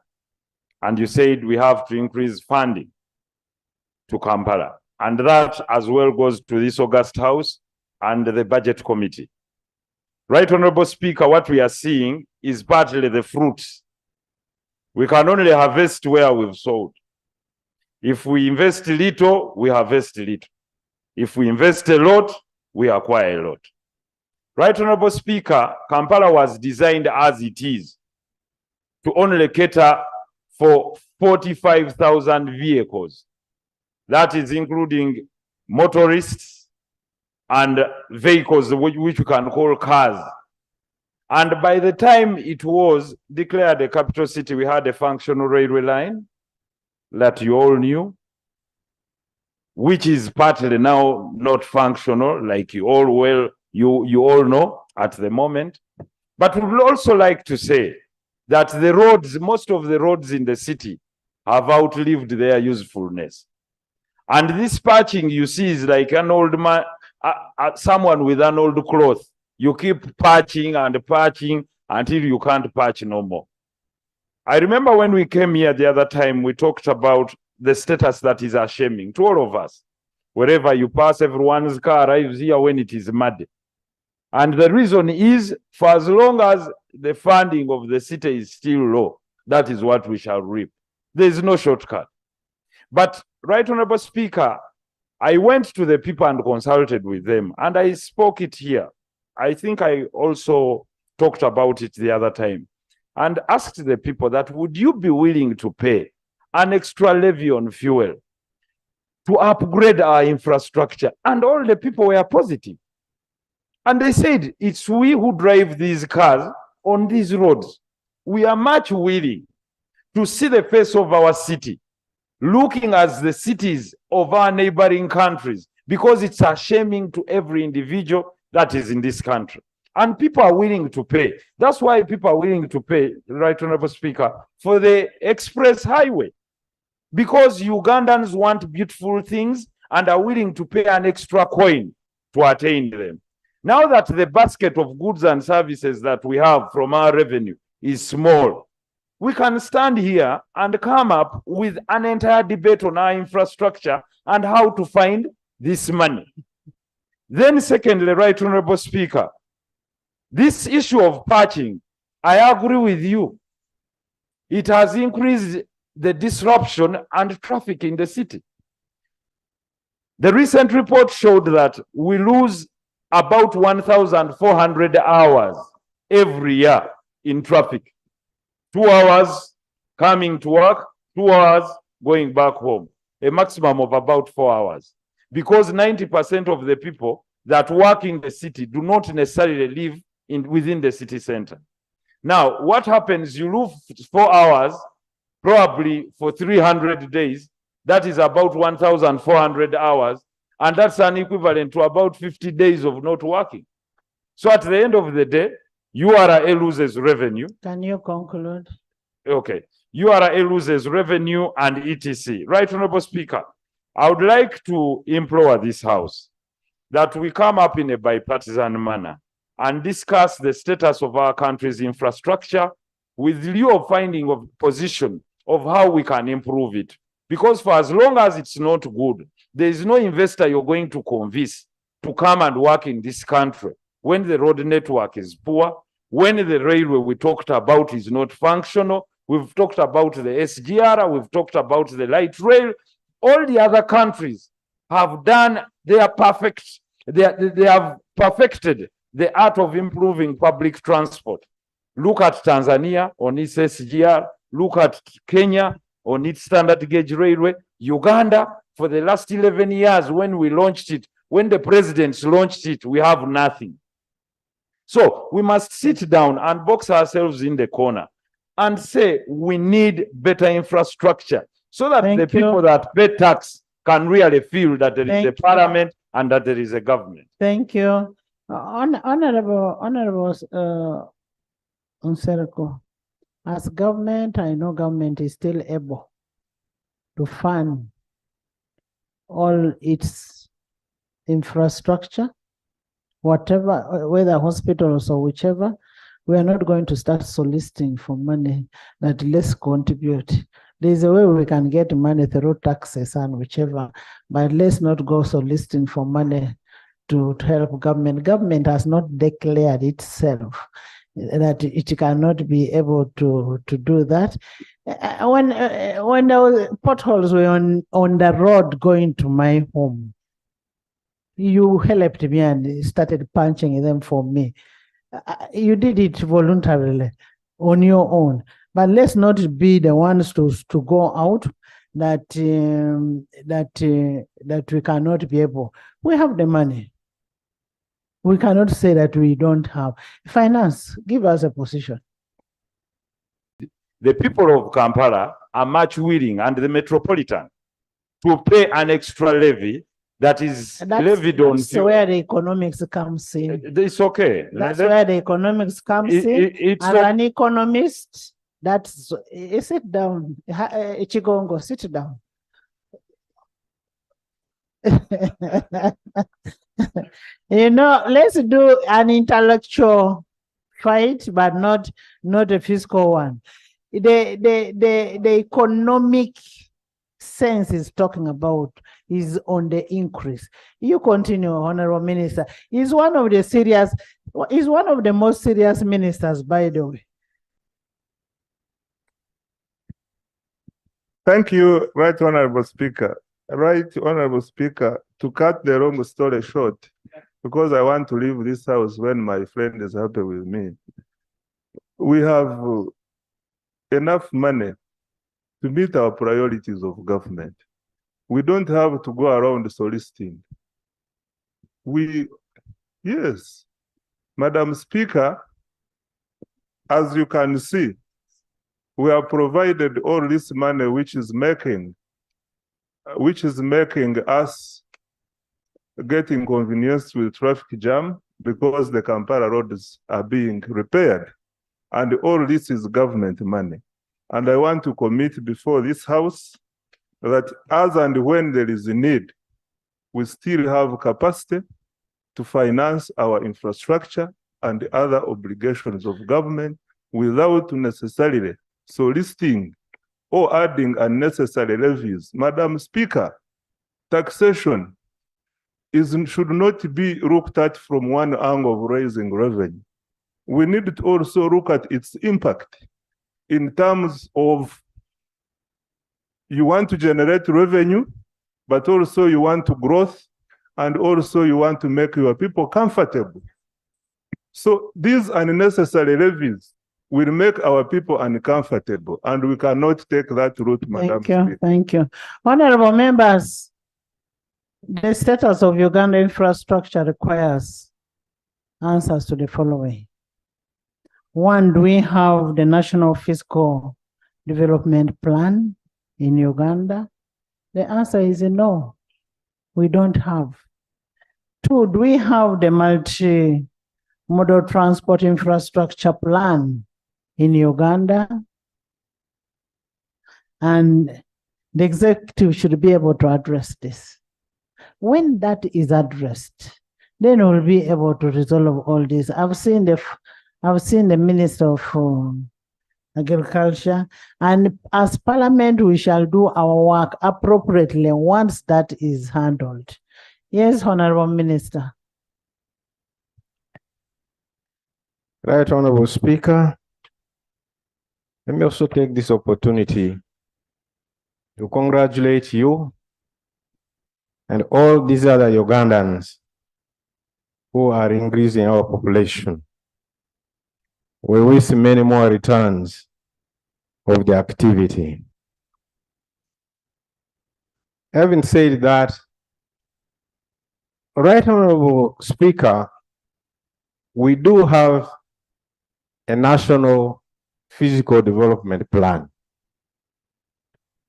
and you said we have to increase funding to Kampala. And that as well goes to this August House and the Budget Committee. Right Honorable Speaker, what we are seeing is partly the fruits. We can only harvest where we've sowed. If we invest little, we harvest little. If we invest a lot, we acquire a lot. Right Honorable Speaker, Kampala was designed as it is to only cater for 45,000 vehicles. That is including motorists and vehicles which we can call cars. And by the time it was declared a capital city, we had a functional railway line that you all knew, which is partly now not functional, like you all all know at the moment. But we would also like to say that the roads, most of the roads in the city have outlived their usefulness. And this patching you see is like an old man, someone with an old cloth. You keep patching and patching until you can't patch no more. I remember when we came here the other time, we talked about the status that is shaming to all of us. Wherever you pass, everyone's car arrives here when it is muddy. And the reason is, for as long as the funding of the city is still low, that is what we shall reap. There is no shortcut. But, Right Honorable Speaker, I went to the people and consulted with them, and I spoke it here. I think I also talked about it the other time, and asked the people that, would you be willing to pay an extra levy on fuel to upgrade our infrastructure? And all the people were positive. And they said, it's we who drive these cars on these roads. We are much willing to see the face of our city, looking as the cities of our neighboring countries, because it's shaming to every individual that is in this country. And people are willing to pay. That's why people are willing to pay, Right Honorable Speaker, for the express highway. Because Ugandans want beautiful things and are willing to pay an extra coin to attain them. Now that the basket of goods and services that we have from our revenue is small, we can stand here and come up with an entire debate on our infrastructure and how to find this money. Then secondly, Right Honorable Speaker, this issue of patching, I agree with you. It has increased the disruption and traffic in the city. The recent report showed that we lose about 1,400 hours every year in traffic. 2 hours coming to work, 2 hours going back home, a maximum of about 4 hours. Because 90% of the people that work in the city do not necessarily live within the city center. Now, what happens? You lose 4 hours, probably for 300 days. That is about 1,400 hours. And that's an equivalent to about 50 days of not working. So at the end of the day, URA loses revenue. Can you conclude? Okay. URA loses revenue and etc. Right, Honorable Speaker, I would like to implore this House that we come up in a bipartisan manner and discuss the status of our country's infrastructure with view of finding a position of how we can improve it. Because for as long as it's not good, there is no investor you're going to convince to come and work in this country when the road network is poor, when the railway we talked about is not functional, We've talked about the SGR, we've talked about the light rail. All the other countries have done their they have perfected the art of improving public transport. Look at Tanzania on its SGR, look at Kenya on its standard gauge railway, Uganda for the last 11 years when we launched it, when the presidents launched it, we have nothing. So we must sit down and box ourselves in the corner and say we need better infrastructure so that the people that pay tax can really feel that there is a parliament and that there is a government. Thank you. Honorable Unsereko, as government, I know government is still able to fund all its infrastructure, whatever, whether hospitals or whichever. We are not going to start soliciting for money that let's contribute. There's a way we can get money through taxes and whichever, but let's not go soliciting for money to help government. Government has not declared itself that it cannot be able to do that. When the potholes were on the road going to my home, you helped me and started punching them for me. You did it voluntarily on your own, but let's not be the ones to go out that we cannot be able. We have the money. We cannot say that we don't have finance. Give us a position. The people of Kampala are much willing, and the metropolitan, to pay an extra levy that is levied on. That's where the economics comes in. It's okay. That's where the economics comes in. As an economist, that's sit down. Chigongo, sit down. You know, let's do an intellectual fight, but not a fiscal one. The economic sense is talking about is on the increase. You continue, Honorable Minister. He's one of the most serious ministers, by the way. Thank you, Right Honorable Speaker. Right Honorable Speaker, to cut the long story short, because I want to leave this house when my friend is happy with me, we have enough money to meet our priorities of government. We don't have to go around soliciting. Yes, Madam Speaker, as you can see, we have provided all this money which is making us get inconvenienced with traffic jam because the Kampala roads are being repaired. And all this is government money. And I want to commit before this House that as and when there is a need, we still have capacity to finance our infrastructure and other obligations of government without necessarily soliciting or adding unnecessary levies. Madam Speaker, taxation should not be looked at from one angle of raising revenue. We need to also look at its impact in terms of you want to generate revenue, but also you want to growth, and also you want to make your people comfortable. So these unnecessary levies will make our people uncomfortable, and we cannot take that route, Madam Speaker. Thank you. Honorable members, the status of Uganda infrastructure requires answers to the following. One, do we have the National Fiscal Development Plan in Uganda? The answer is no, we don't have. Two, do we have the multi-modal transport infrastructure plan in Uganda? And the executive should be able to address this. When that is addressed, then we'll be able to resolve all this. I've seen the Minister of Agriculture, and as Parliament, we shall do our work appropriately once that is handled. Yes, Honorable Minister. Right Honorable Speaker, Let me also take this opportunity to congratulate you and all these other Ugandans who are increasing our population. We wish many more returns of the activity. Having said that, Right Honorable Speaker, we do have a national physical development plan.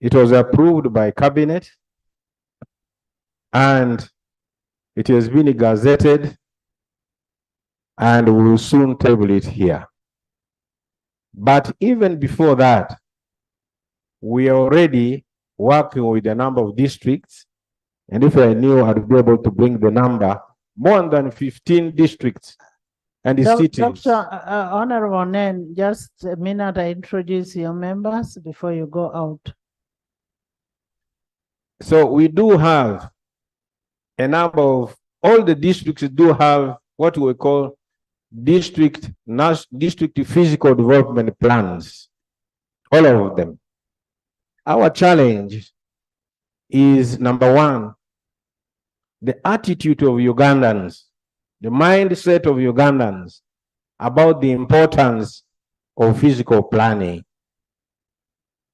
It was approved by Cabinet and it has been gazetted and we will soon table it here. But even before that, we are already working with a number of districts, and if I knew, I'd be able to bring the number, more than 15 districts and the cities. Dr. Honorable Nen, just a minute, I introduce your members before you go out. So we do have a number of, all the districts do have what we call district physical development plans, all of them. Our challenge is, number one, the attitude of Ugandans, the mindset of Ugandans about the importance of physical planning.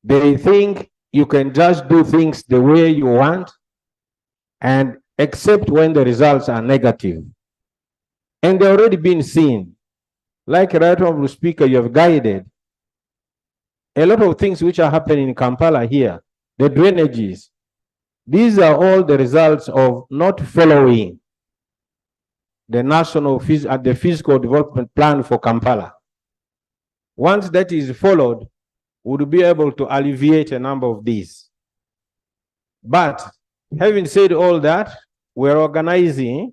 They think you can just do things the way you want, and except when the results are negative. And they've already been seen. Like Right Honorable Speaker, you have guided a lot of things which are happening in Kampala here, the drainages. These are all the results of not following the national the physical development plan for Kampala. Once that is followed, we'll be able to alleviate a number of these. But having said all that, we're organizing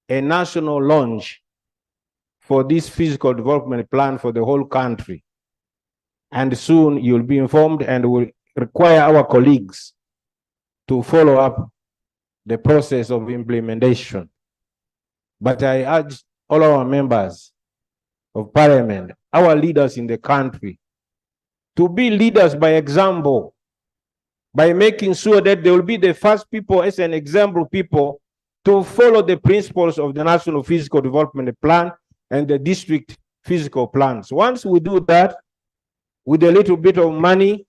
a national launch for this physical development plan for the whole country. And soon you'll be informed, and we'll require our colleagues to follow up the process of implementation. But I urge all our members of parliament, our leaders in the country, to be leaders by example, by making sure that they will be the first people as an example people to follow the principles of the National Physical Development Plan and the district physical plans. Once we do that, with a little bit of money,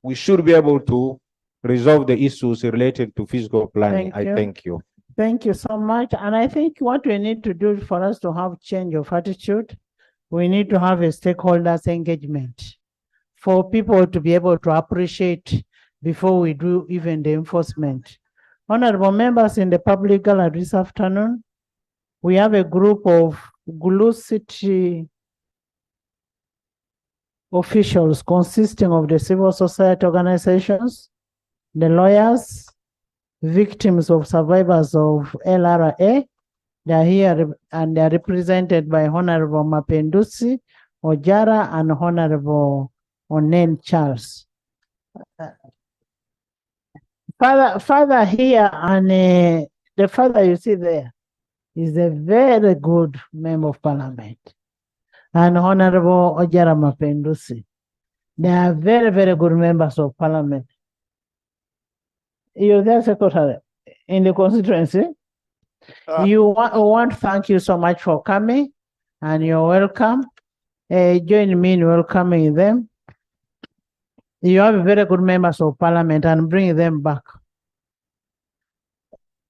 we should be able to resolve the issues related to physical planning. Thank you. Thank you so much. And I think what we need to do for us to have change of attitude, we need to have a stakeholders engagement for people to be able to appreciate before we do even the enforcement. Honorable members in the public gallery this afternoon, we have a group of Gulu City officials consisting of the civil society organizations, the lawyers, victims of survivors of LRA. They are here and they are represented by Honorable Mapendusi Ojara and Honorable Onen Charles. Father here, and the father you see there is a very good member of parliament. And Honorable Ojara Mapendusi. They are very, very good members of parliament. You're there, Secretary, in the constituency. You want to thank you so much for coming, and you're welcome. Join me in welcoming them. You have very good members of parliament and bring them back.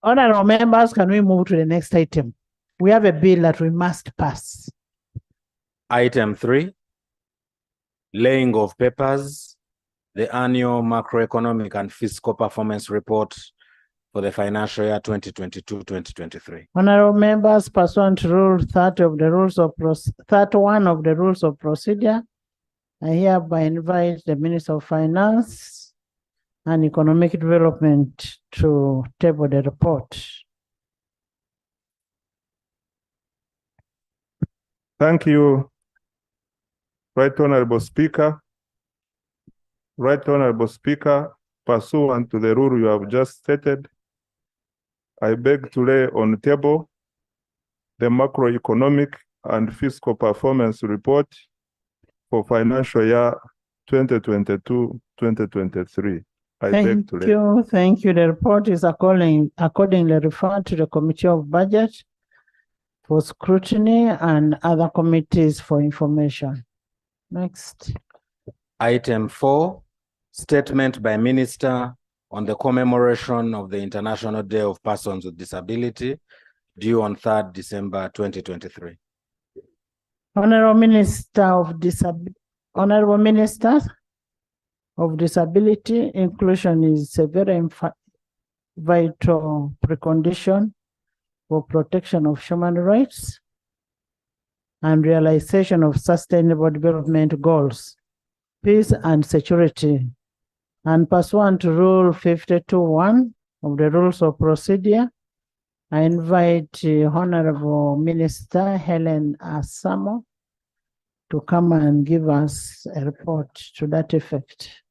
Honorable members, can we move to the next item? We have a bill that we must pass. Item 3, laying of papers, the annual macroeconomic and fiscal performance report for the financial year 2022-2023. Honorable members, pursuant to Rule 30 of the Rules of 31 of the Rules of Procedure, I hereby invite the Minister of Finance and Economic Development to table the report. Thank you, Right Honorable Speaker. Right Honorable Speaker, pursuant to the rule you have just stated, I beg to lay on the table the macroeconomic and fiscal performance report for financial year 2022-2023. I beg to read. Thank you. The report is accordingly referred to the Committee of Budget for scrutiny and other committees for information. Next. Item 4, statement by Minister on the commemoration of the International Day of Persons with Disability, due on 3rd December 2023. Honorable Minister of Disability, inclusion is a very vital precondition for protection of human rights and realization of sustainable development goals, peace and security. And pursuant to Rule 52.1 of the Rules of Procedure, I invite Honorable Minister Helen Asamo to come and give us a report to that effect.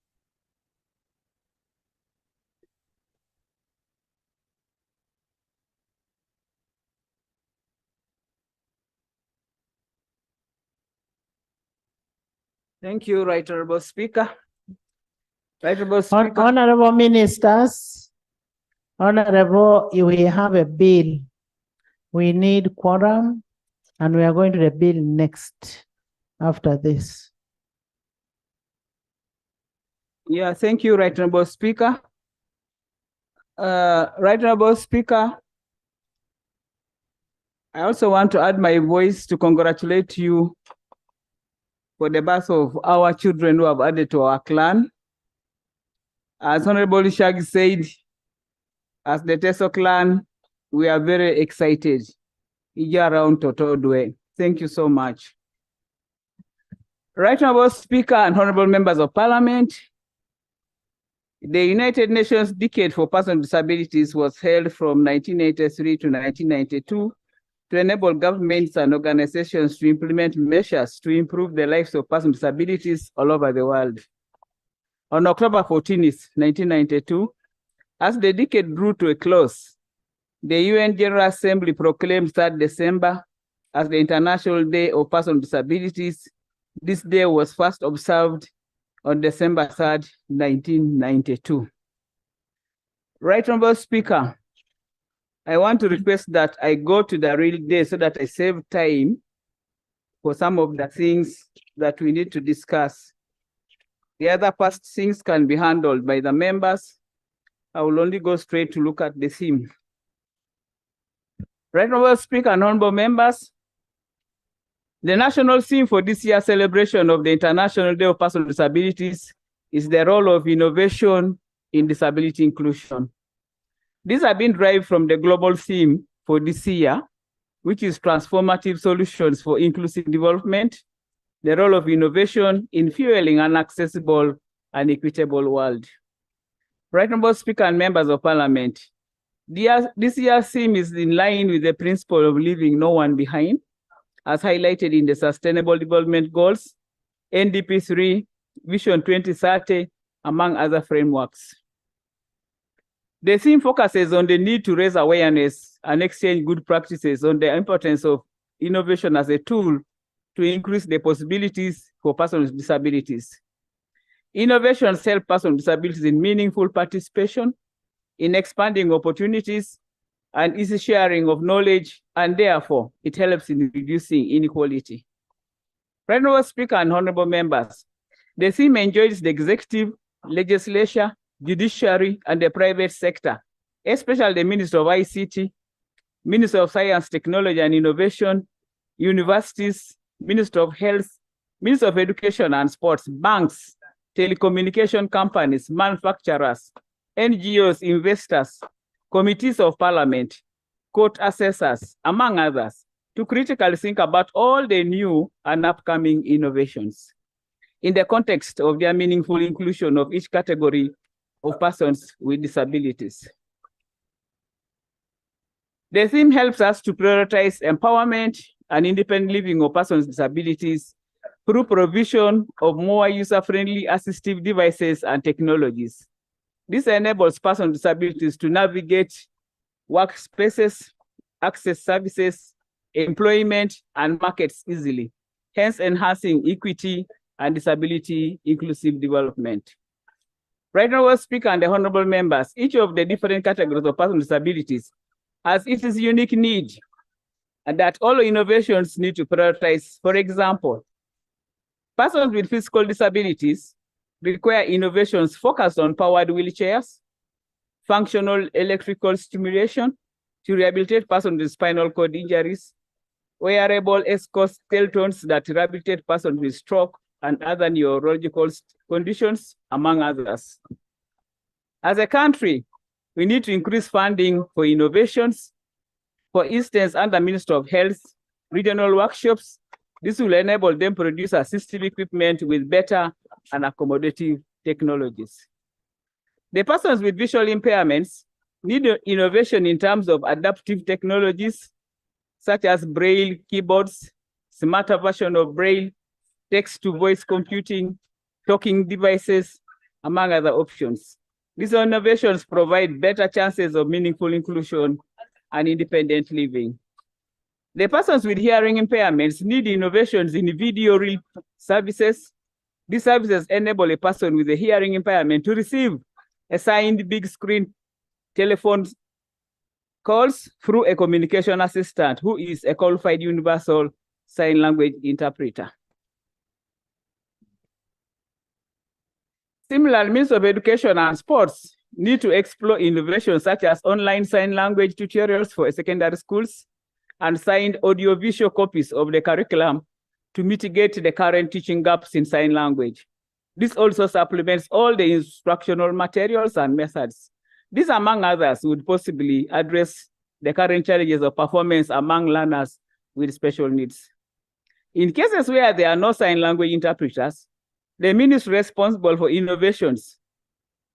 Thank you, Right Honorable Speaker. Right Honorable Speaker. Honorable Ministers, Honorable, we have a bill. We need quorum, and we are going to the bill next after this. Yeah, thank you, Right Honorable Speaker. Right Honorable Speaker, I also want to add my voice to congratulate you for the birth of our children who have added to our clan. As Honorable Shaggy said, as the Teso clan, we are very excited. Around Totodwe. Thank you so much. Right Honorable Speaker and Honorable Members of Parliament, the United Nations Decade for Persons with Disabilities was held from 1983 to 1992 to enable governments and organizations to implement measures to improve the lives of persons with disabilities all over the world. On October 14th, 1992, as the decade drew to a close, the UN General Assembly proclaimed 3rd December as the International Day of Persons with Disabilities. This day was first observed on December 3rd, 1992. Right Honorable Speaker, I want to request that I go to the real day so that I save time for some of the things that we need to discuss. The other past things can be handled by the members. I will only go straight to look at the theme. Right Honorable Speaker and honorable members, the national theme for this year's celebration of the International Day of Persons with Disabilities is the role of innovation in disability inclusion. These have been derived from the global theme for this year, which is transformative solutions for inclusive development, the role of innovation in fueling an accessible and equitable world. Right Honorable Speaker and members of Parliament, this year's theme is in line with the principle of leaving no one behind, as highlighted in the Sustainable Development Goals, NDP 3, Vision 2030, among other frameworks. The theme focuses on the need to raise awareness and exchange good practices on the importance of innovation as a tool to increase the possibilities for persons with disabilities. Innovations help persons with disabilities in meaningful participation, in expanding opportunities, and easy sharing of knowledge, and therefore it helps in reducing inequality. Honorable Speaker and honorable members, the theme enjoys the executive, legislature, judiciary, and the private sector, especially the Minister of ICT, Minister of Science, Technology and Innovation, universities, Minister of Health, Minister of Education and Sports, banks, telecommunication companies, manufacturers, NGOs, investors, committees of parliament, court assessors, among others, to critically think about all the new and upcoming innovations in the context of their meaningful inclusion of each category of persons with disabilities. The theme helps us to prioritize empowerment and independent living of persons with disabilities through provision of more user-friendly assistive devices and technologies. This enables persons with disabilities to navigate workspaces, access services, employment, and markets easily, hence enhancing equity and disability inclusive development. Right now, Speaker and the honorable members, each of the different categories of persons with disabilities has its unique need, and that all innovations need to prioritize. For example, persons with physical disabilities require innovations focused on powered wheelchairs, functional electrical stimulation to rehabilitate persons with spinal cord injuries, wearable exoskeletons that rehabilitate persons with stroke and other neurological conditions, among others. As a country, we need to increase funding for innovations. For instance, under Ministry of Health, regional workshops, this will enable them to produce assistive equipment with better and accommodative technologies. The persons with visual impairments need innovation in terms of adaptive technologies, such as Braille keyboards, smarter version of Braille, text-to-voice computing, talking devices, among other options. These innovations provide better chances of meaningful inclusion and independent living. The persons with hearing impairments need innovations in video reel services. These services enable a person with a hearing impairment to receive assigned big screen telephone calls through a communication assistant who is a qualified universal sign language interpreter. Similar means of education and sports need to explore innovations such as online sign language tutorials for secondary schools and signed audiovisual copies of the curriculum to mitigate the current teaching gaps in sign language. This also supplements all the instructional materials and methods. These, among others, would possibly address the current challenges of performance among learners with special needs. In cases where there are no sign language interpreters, the ministry responsible for innovations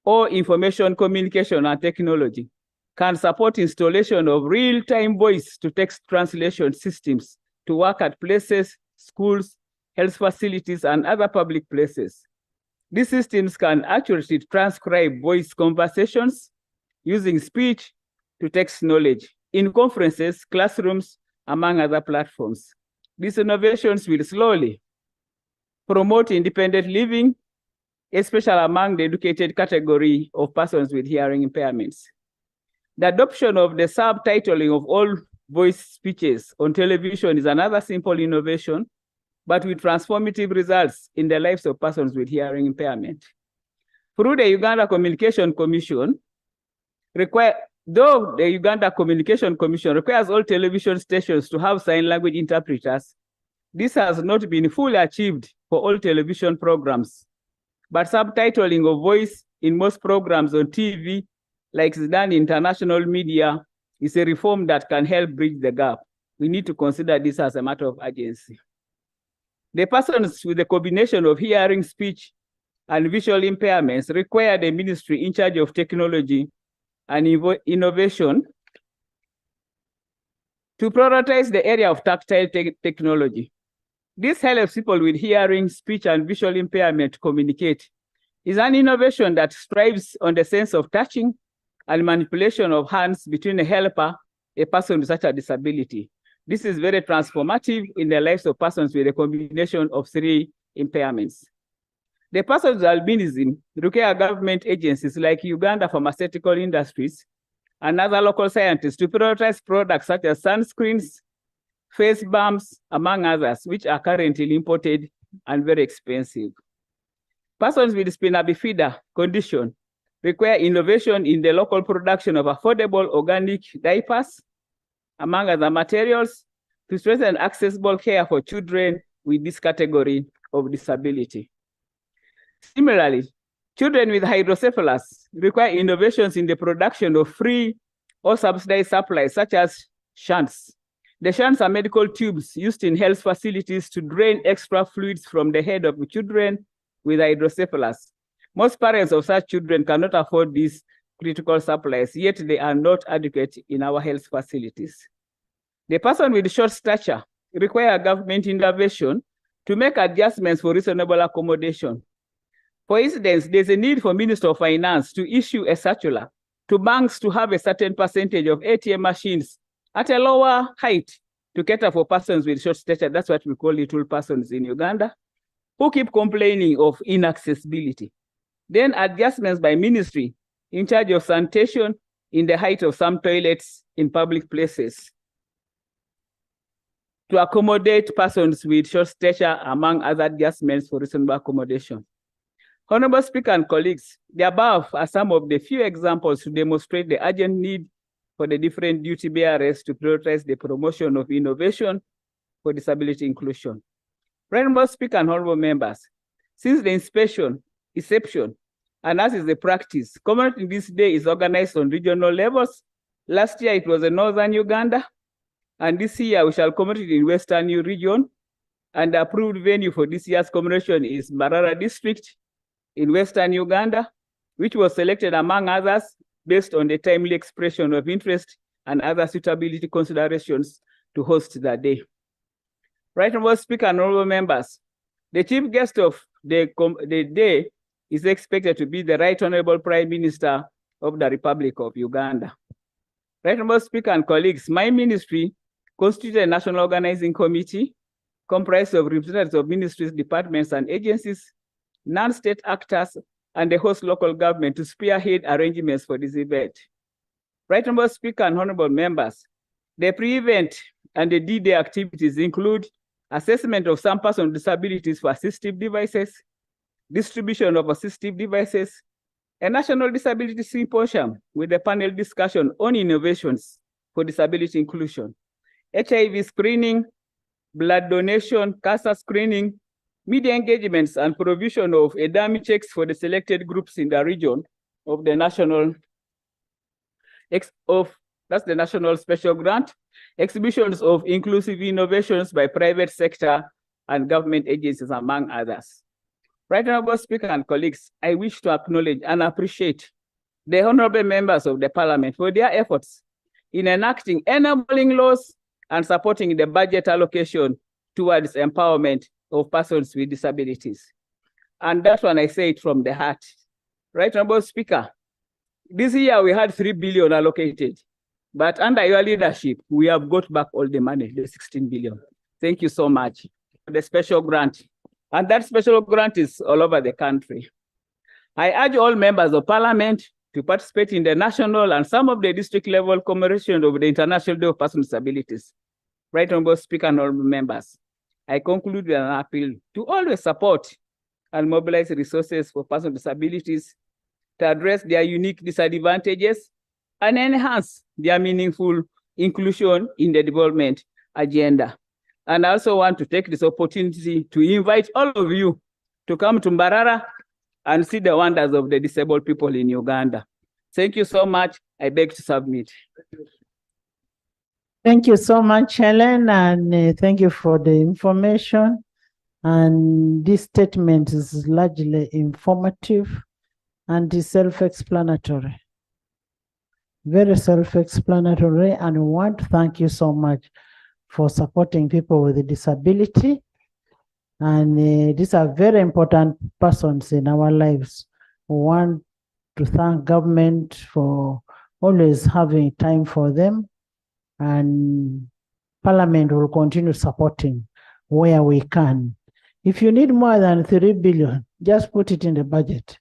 or information communication and technology can support installation of real-time voice-to-text translation systems to work at places, schools, health facilities, and other public places. These systems can accurately transcribe voice conversations using speech-to-text knowledge in conferences, classrooms, among other platforms. These innovations will slowly promote independent living, especially among the educated category of persons with hearing impairments. The adoption of the subtitling of all voice speeches on television is another simple innovation, but with transformative results in the lives of persons with hearing impairment. Through the Uganda Communication Commission, though the Uganda Communication Commission requires all television stations to have sign language interpreters, this has not been fully achieved for all television programs. But subtitling of voice in most programs on TV, like it's done in international media, is a reform that can help bridge the gap. We need to consider this as a matter of urgency. The persons with a combination of hearing, speech, and visual impairments require the ministry in charge of technology and innovation to prioritize the area of tactile technology. This helps people with hearing, speech, and visual impairment communicate. It's an innovation that strives on the sense of touching and manipulation of hands between a helper, a person with such a disability. This is very transformative in the lives of persons with a combination of three impairments. The persons with albinism require government agencies like Uganda Pharmaceutical Industries and other local scientists to prioritize products such as sunscreens, face balms, among others, which are currently imported and very expensive. Persons with spina bifida condition require innovation in the local production of affordable organic diapers, among other materials, to strengthen accessible care for children with this category of disability. Similarly, children with hydrocephalus require innovations in the production of free or subsidized supplies, such as shunts. The shunts are medical tubes used in health facilities to drain extra fluids from the head of children with hydrocephalus. Most parents of such children cannot afford these critical supplies, yet they are not adequate in our health facilities. The person with short stature require government intervention to make adjustments for reasonable accommodation. For instance, there's a need for Minister of Finance to issue a circular to banks to have a certain percentage of ATM machines at a lower height to cater for persons with short stature. That's what we call little persons in Uganda. who keep complaining of inaccessibility. Then adjustments by ministry in charge of sanitation in the height of some toilets in public places to accommodate persons with short stature, among other adjustments for reasonable accommodation. Honorable Speaker and colleagues, the above are some of the few examples to demonstrate the urgent need for the different duty bearers to prioritize the promotion of innovation for disability inclusion. Honorable Speaker and honorable members, since the inception, and as is the practice, commemorating this day is organized on regional levels. Last year it was in northern Uganda, and this year we shall commemorate in Western region. And the approved venue for this year's commemoration is Mbarara district in Western Uganda, which was selected among others based on the timely expression of interest and other suitability considerations to host that day. Right, Honorable Speaker and honorable members, the chief guest of the day is expected to be the Right Honorable Prime Minister of the Republic of Uganda. Right, Honorable Speaker and colleagues, my ministry constitutes a national organizing committee comprised of representatives of ministries, departments, and agencies, non-state actors, and the host local government to spearhead arrangements for this event. Right, Honorable Speaker and honorable members, the pre-event and the D-Day activities include assessment of some persons with disabilities for assistive devices, distribution of assistive devices, a national disability symposium with a panel discussion on innovations for disability inclusion, HIV screening, blood donation, cancer screening, media engagements, and provision of a dummy checks for the selected groups in the region of the national that's the national special grant, exhibitions of inclusive innovations by private sector and government agencies, among others. Right, Honorable Speaker and colleagues, I wish to acknowledge and appreciate the honorable members of the Parliament for their efforts in enacting enabling laws and supporting the budget allocation towards empowerment of persons with disabilities. And that's when I say it from the heart. Right, Honorable Speaker, this year we had 3 billion allocated, but under your leadership, we have got back all the money, the 16 billion. Thank you so much for the special grant. And that special grant is all over the country. I urge all members of Parliament to participate in the national and some of the district level commemoration of the International Day of Persons with Disabilities. Right, Honorable Speaker and honorable members, I conclude with an appeal to always support and mobilize resources for persons with disabilities to address their unique disadvantages and enhance their meaningful inclusion in the development agenda. And I also want to take this opportunity to invite all of you to come to Mbarara and see the wonders of the disabled people in Uganda. Thank you so much. I beg to submit. Thank you so much, Helen, and thank you for the information. And this statement is largely informative and is self-explanatory. Very self-explanatory, and we want to thank you so much for supporting people with a disability. And these are very important persons in our lives. We want to thank government for always having time for them, and Parliament will continue supporting where we can. If you need more than 3 billion, just put it in the budget.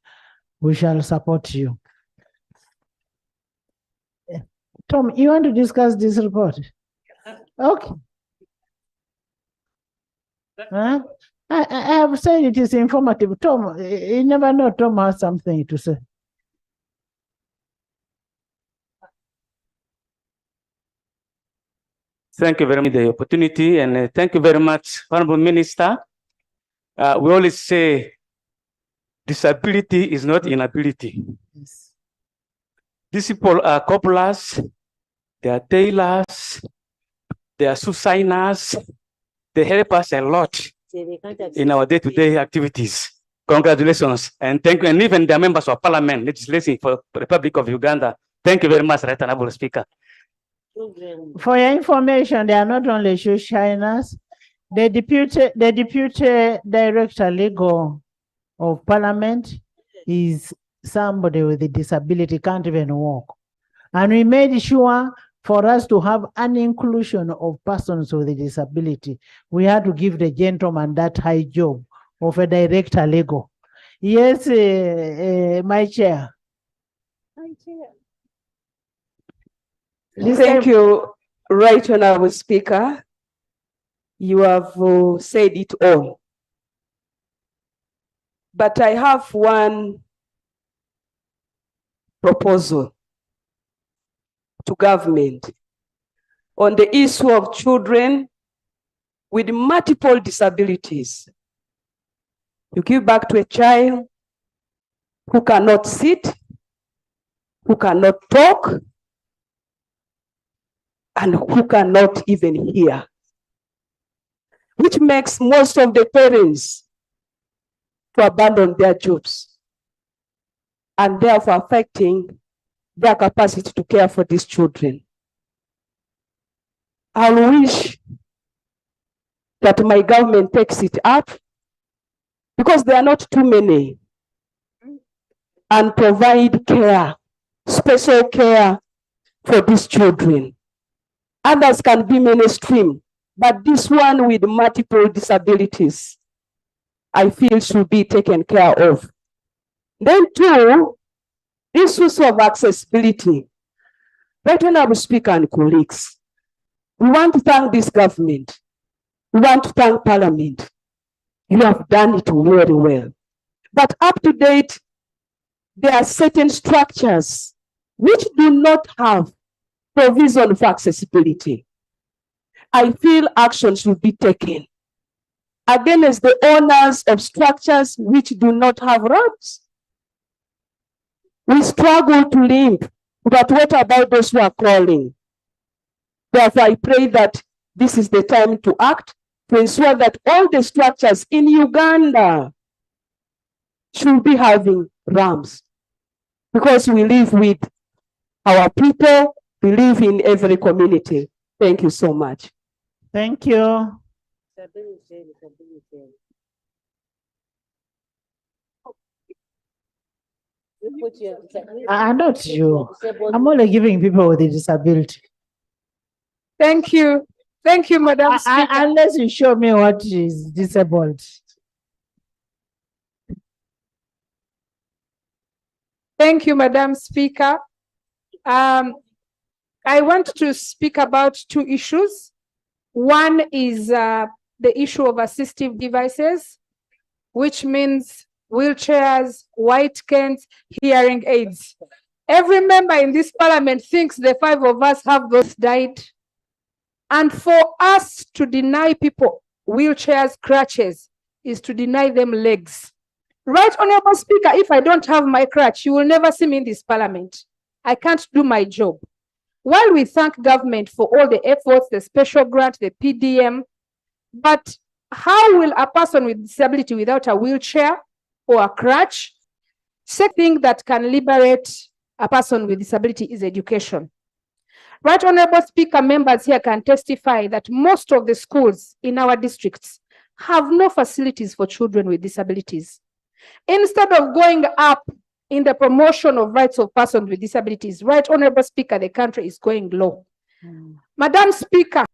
We shall support you. Tom, you want to discuss this report? Okay. Huh? I have said it is informative. Tom, you never know, Tom has something to say. Thank you very much for the opportunity, and thank you very much, Honorable Minister. We always say disability is not inability. Yes. These people are cobblers, they are tailors, they are sustainers, they help us a lot in our day-to-day activities. Congratulations, and thank you, and even the members of Parliament, legislating for the Republic of Uganda. Thank you very much, Right Honorable Speaker. For your information, they are not only shoe shiners. The deputy director legal of Parliament is somebody with a disability, can't even walk. And we made sure for us to have an inclusion of persons with a disability, we had to give the gentleman that high job of a director legal. Yes, my chair. Thank you, Right Honorable Speaker. You have said it all. But I have one proposal to government on the issue of children with multiple disabilities. You give back to a child who cannot sit, who cannot talk, and who cannot even hear, which makes most of the parents to abandon their jobs and therefore affecting their capacity to care for these children. I wish that my government takes it up, because there are not too many, and provide care, special care for these children. Others can be mainstream, but this one with multiple disabilities, I feel should be taken care of. Then two, issues of accessibility. Right Honorable Speaker and colleagues, we want to thank this government. We want to thank Parliament. You have done it very well. But up to date, there are certain structures which do not have provision for accessibility. I feel action should be taken against the owners of structures which do not have ramps. We struggle to limp, but what about those who are crawling? Therefore, I pray that this is the time to act to ensure that all the structures in Uganda should be having ramps, because we live with our people, we live in every community. Thank you so much. Thank you. Not you. I'm only giving people with a disability. Thank you. Thank you, Madam Speaker. Unless you show me what is disabled. Thank you, Madam Speaker. I want to speak about two issues. One is the issue of assistive devices, which means wheelchairs, white canes, hearing aids. Every member in this parliament thinks the five of us have those died. And for us to deny people wheelchairs, crutches, is to deny them legs. Right Honorable Speaker, if I don't have my crutch, you will never see me in this parliament. I can't do my job. While we thank government for all the efforts, the special grant, the PDM, but how will a person with disability without a wheelchair or a crutch? Second thing that can liberate a person with disability is education. Right Honorable Speaker, members here can testify that most of the schools in our districts have no facilities for children with disabilities. Instead of going up in the promotion of rights of persons with disabilities, Right Honorable Speaker, the country is going low. Madam Speaker,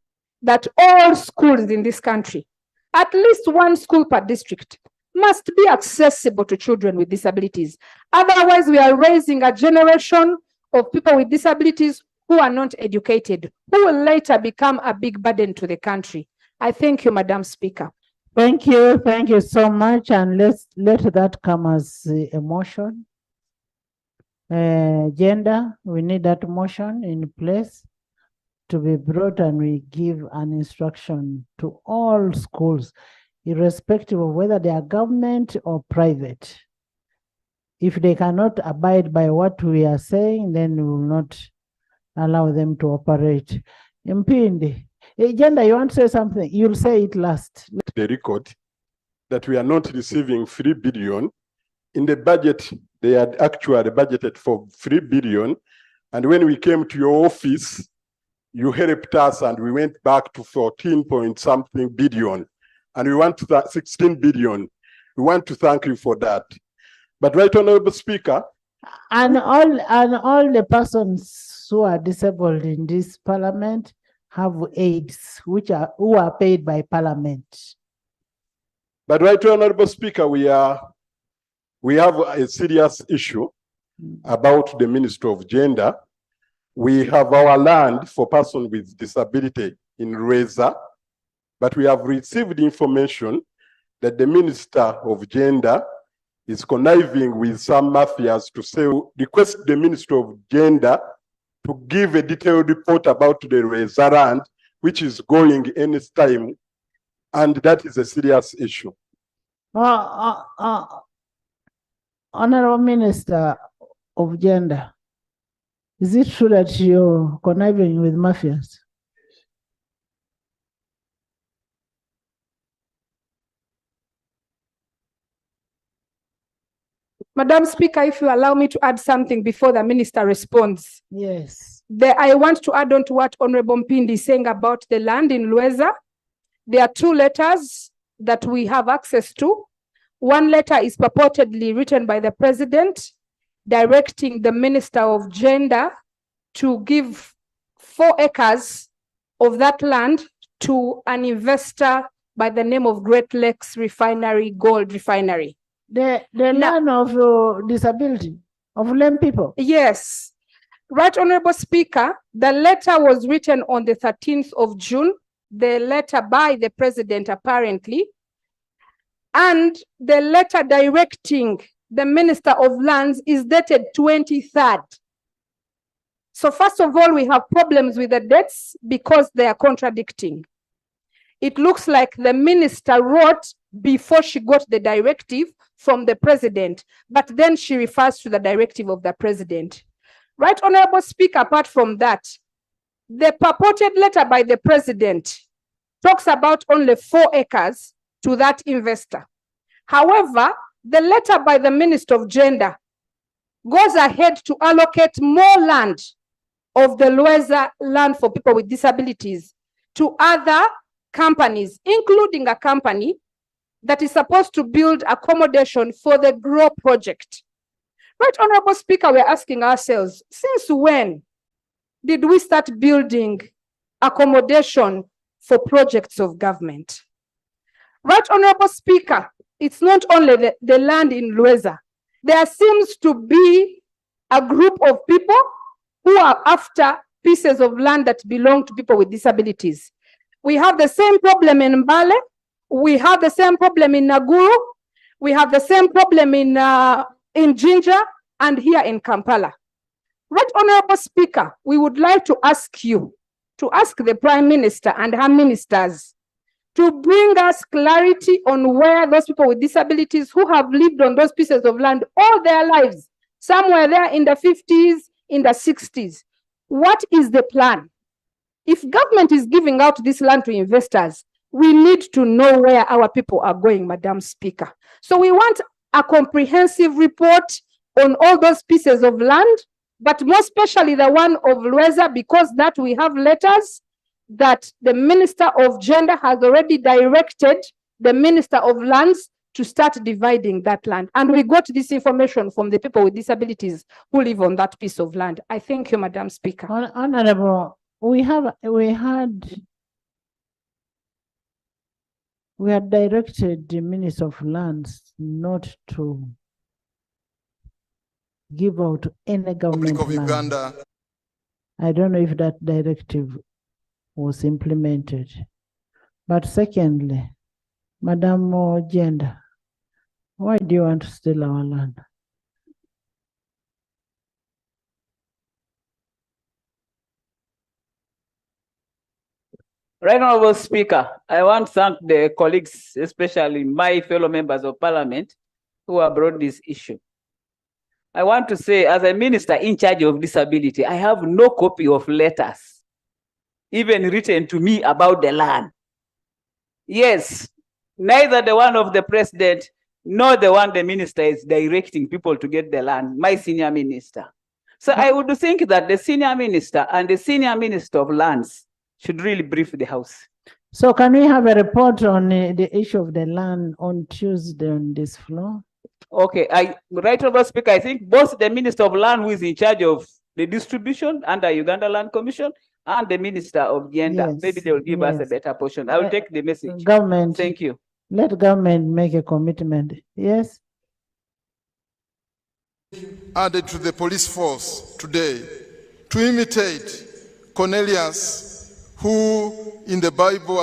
that all schools in this country, at least one school per district, must be accessible to children with disabilities. Otherwise, we are raising a generation of people with disabilities who are not educated, who will later become a big burden to the country. I thank you, Madam Speaker. Thank you so much, and let that come as a motion. Gender, we need that motion in place to be brought, and we give an instruction to all schools, irrespective of whether they are government or private. If they cannot abide by what we are saying, then we will not allow them to operate. Mpindi, Gender, you want to say something? You'll say it last. The record that we are not receiving 3 billion. In the budget, they had actually budgeted for 3 billion. And when we came to your office, you helped us and we went back to 14 point something billion. And we want to 16 billion. We want to thank you for that. But Right Honorable Speaker. And all the persons who are disabled in this parliament have aids who are paid by parliament. But Right Honorable Speaker, we have a serious issue about the Ministry of Gender. We have our land for persons with disability in Rweza, but we have received information that the Minister of Gender is conniving with some mafias to say, request the Ministry of Gender to give a detailed report about the Rweza land, which is going any time, and that is a serious issue. Honorable Minister of Gender, is it true that you're conniving with mafias? Madam Speaker, if you allow me to add something before the minister responds. Yes. I want to add on to what Honorable Mpindi is saying about the land in Rweza. There are 2 letters that we have access to. One letter is purportedly written by the president, directing the Minister of Gender to give 4 acres of that land to an investor by the name of Great Lakes Refinery, Gold Refinery. The land of disability, of lame people? Yes. Right Honorable Speaker, the letter was written on the 13th of June, the letter by the president apparently, and the letter directing the Minister of Lands is dated 23rd. So first of all, we have problems with the dates because they are contradicting. It looks like the minister wrote before she got the directive from the president, but then she refers to the directive of the president. Right Honorable Speaker, apart from that, the purported letter by the president talks about only 4 acres to that investor. However, the letter by the Minister of Gender goes ahead to allocate more land of the Rweza land for people with disabilities to other companies, including a company that is supposed to build accommodation for the GROW project. Right Honorable Speaker, we're asking ourselves, since when did we start building accommodation for projects of government? Right Honorable Speaker, it's not only the land in Rweza. There seems to be a group of people who are after pieces of land that belong to people with disabilities. We have the same problem in Mbale. We have the same problem in Naguru. We have the same problem in Jinja and here in Kampala. Right Honorable Speaker, we would like to ask you, to ask the Prime Minister and her ministers to bring us clarity on where those people with disabilities who have lived on those pieces of land all their lives, somewhere there in the 50s, in the 60s. What is the plan? If government is giving out this land to investors, we need to know where our people are going, Madam Speaker. So we want a comprehensive report on all those pieces of land, but more especially the one of Rweza, because that we have letters that the Minister of Gender has already directed the Minister of Lands to start dividing that land. And we got this information from the people with disabilities who live on that piece of land. I thank you, Madam Speaker. Honorable, we had directed the Minister of Lands not to give out any government Republic of land. Uganda. I don't know if that directive was implemented. But secondly, Madam Gender, why do you want to steal our land? Right Honorable Speaker, I want to thank the colleagues, especially my fellow members of Parliament, who have brought this issue. I want to say, as a minister in charge of disability, I have no copy of letters, even written to me about the land. Yes, neither the one of the president, nor the one the minister is directing people to get the land, my senior minister. So I would think that the senior minister and the senior minister of lands should really brief the House. So can we have a report on the issue of the land on Tuesday on this floor? Okay, Right Honorable Speaker, I think both the Minister of Land, who is in charge of the distribution under Uganda Land Commission, and the Minister of Gender, Yes, maybe they will give us a better portion. I will take the message. Government. Thank you. Let government make a commitment. Yes. Added to the police force today to imitate Cornelius, who in the Bible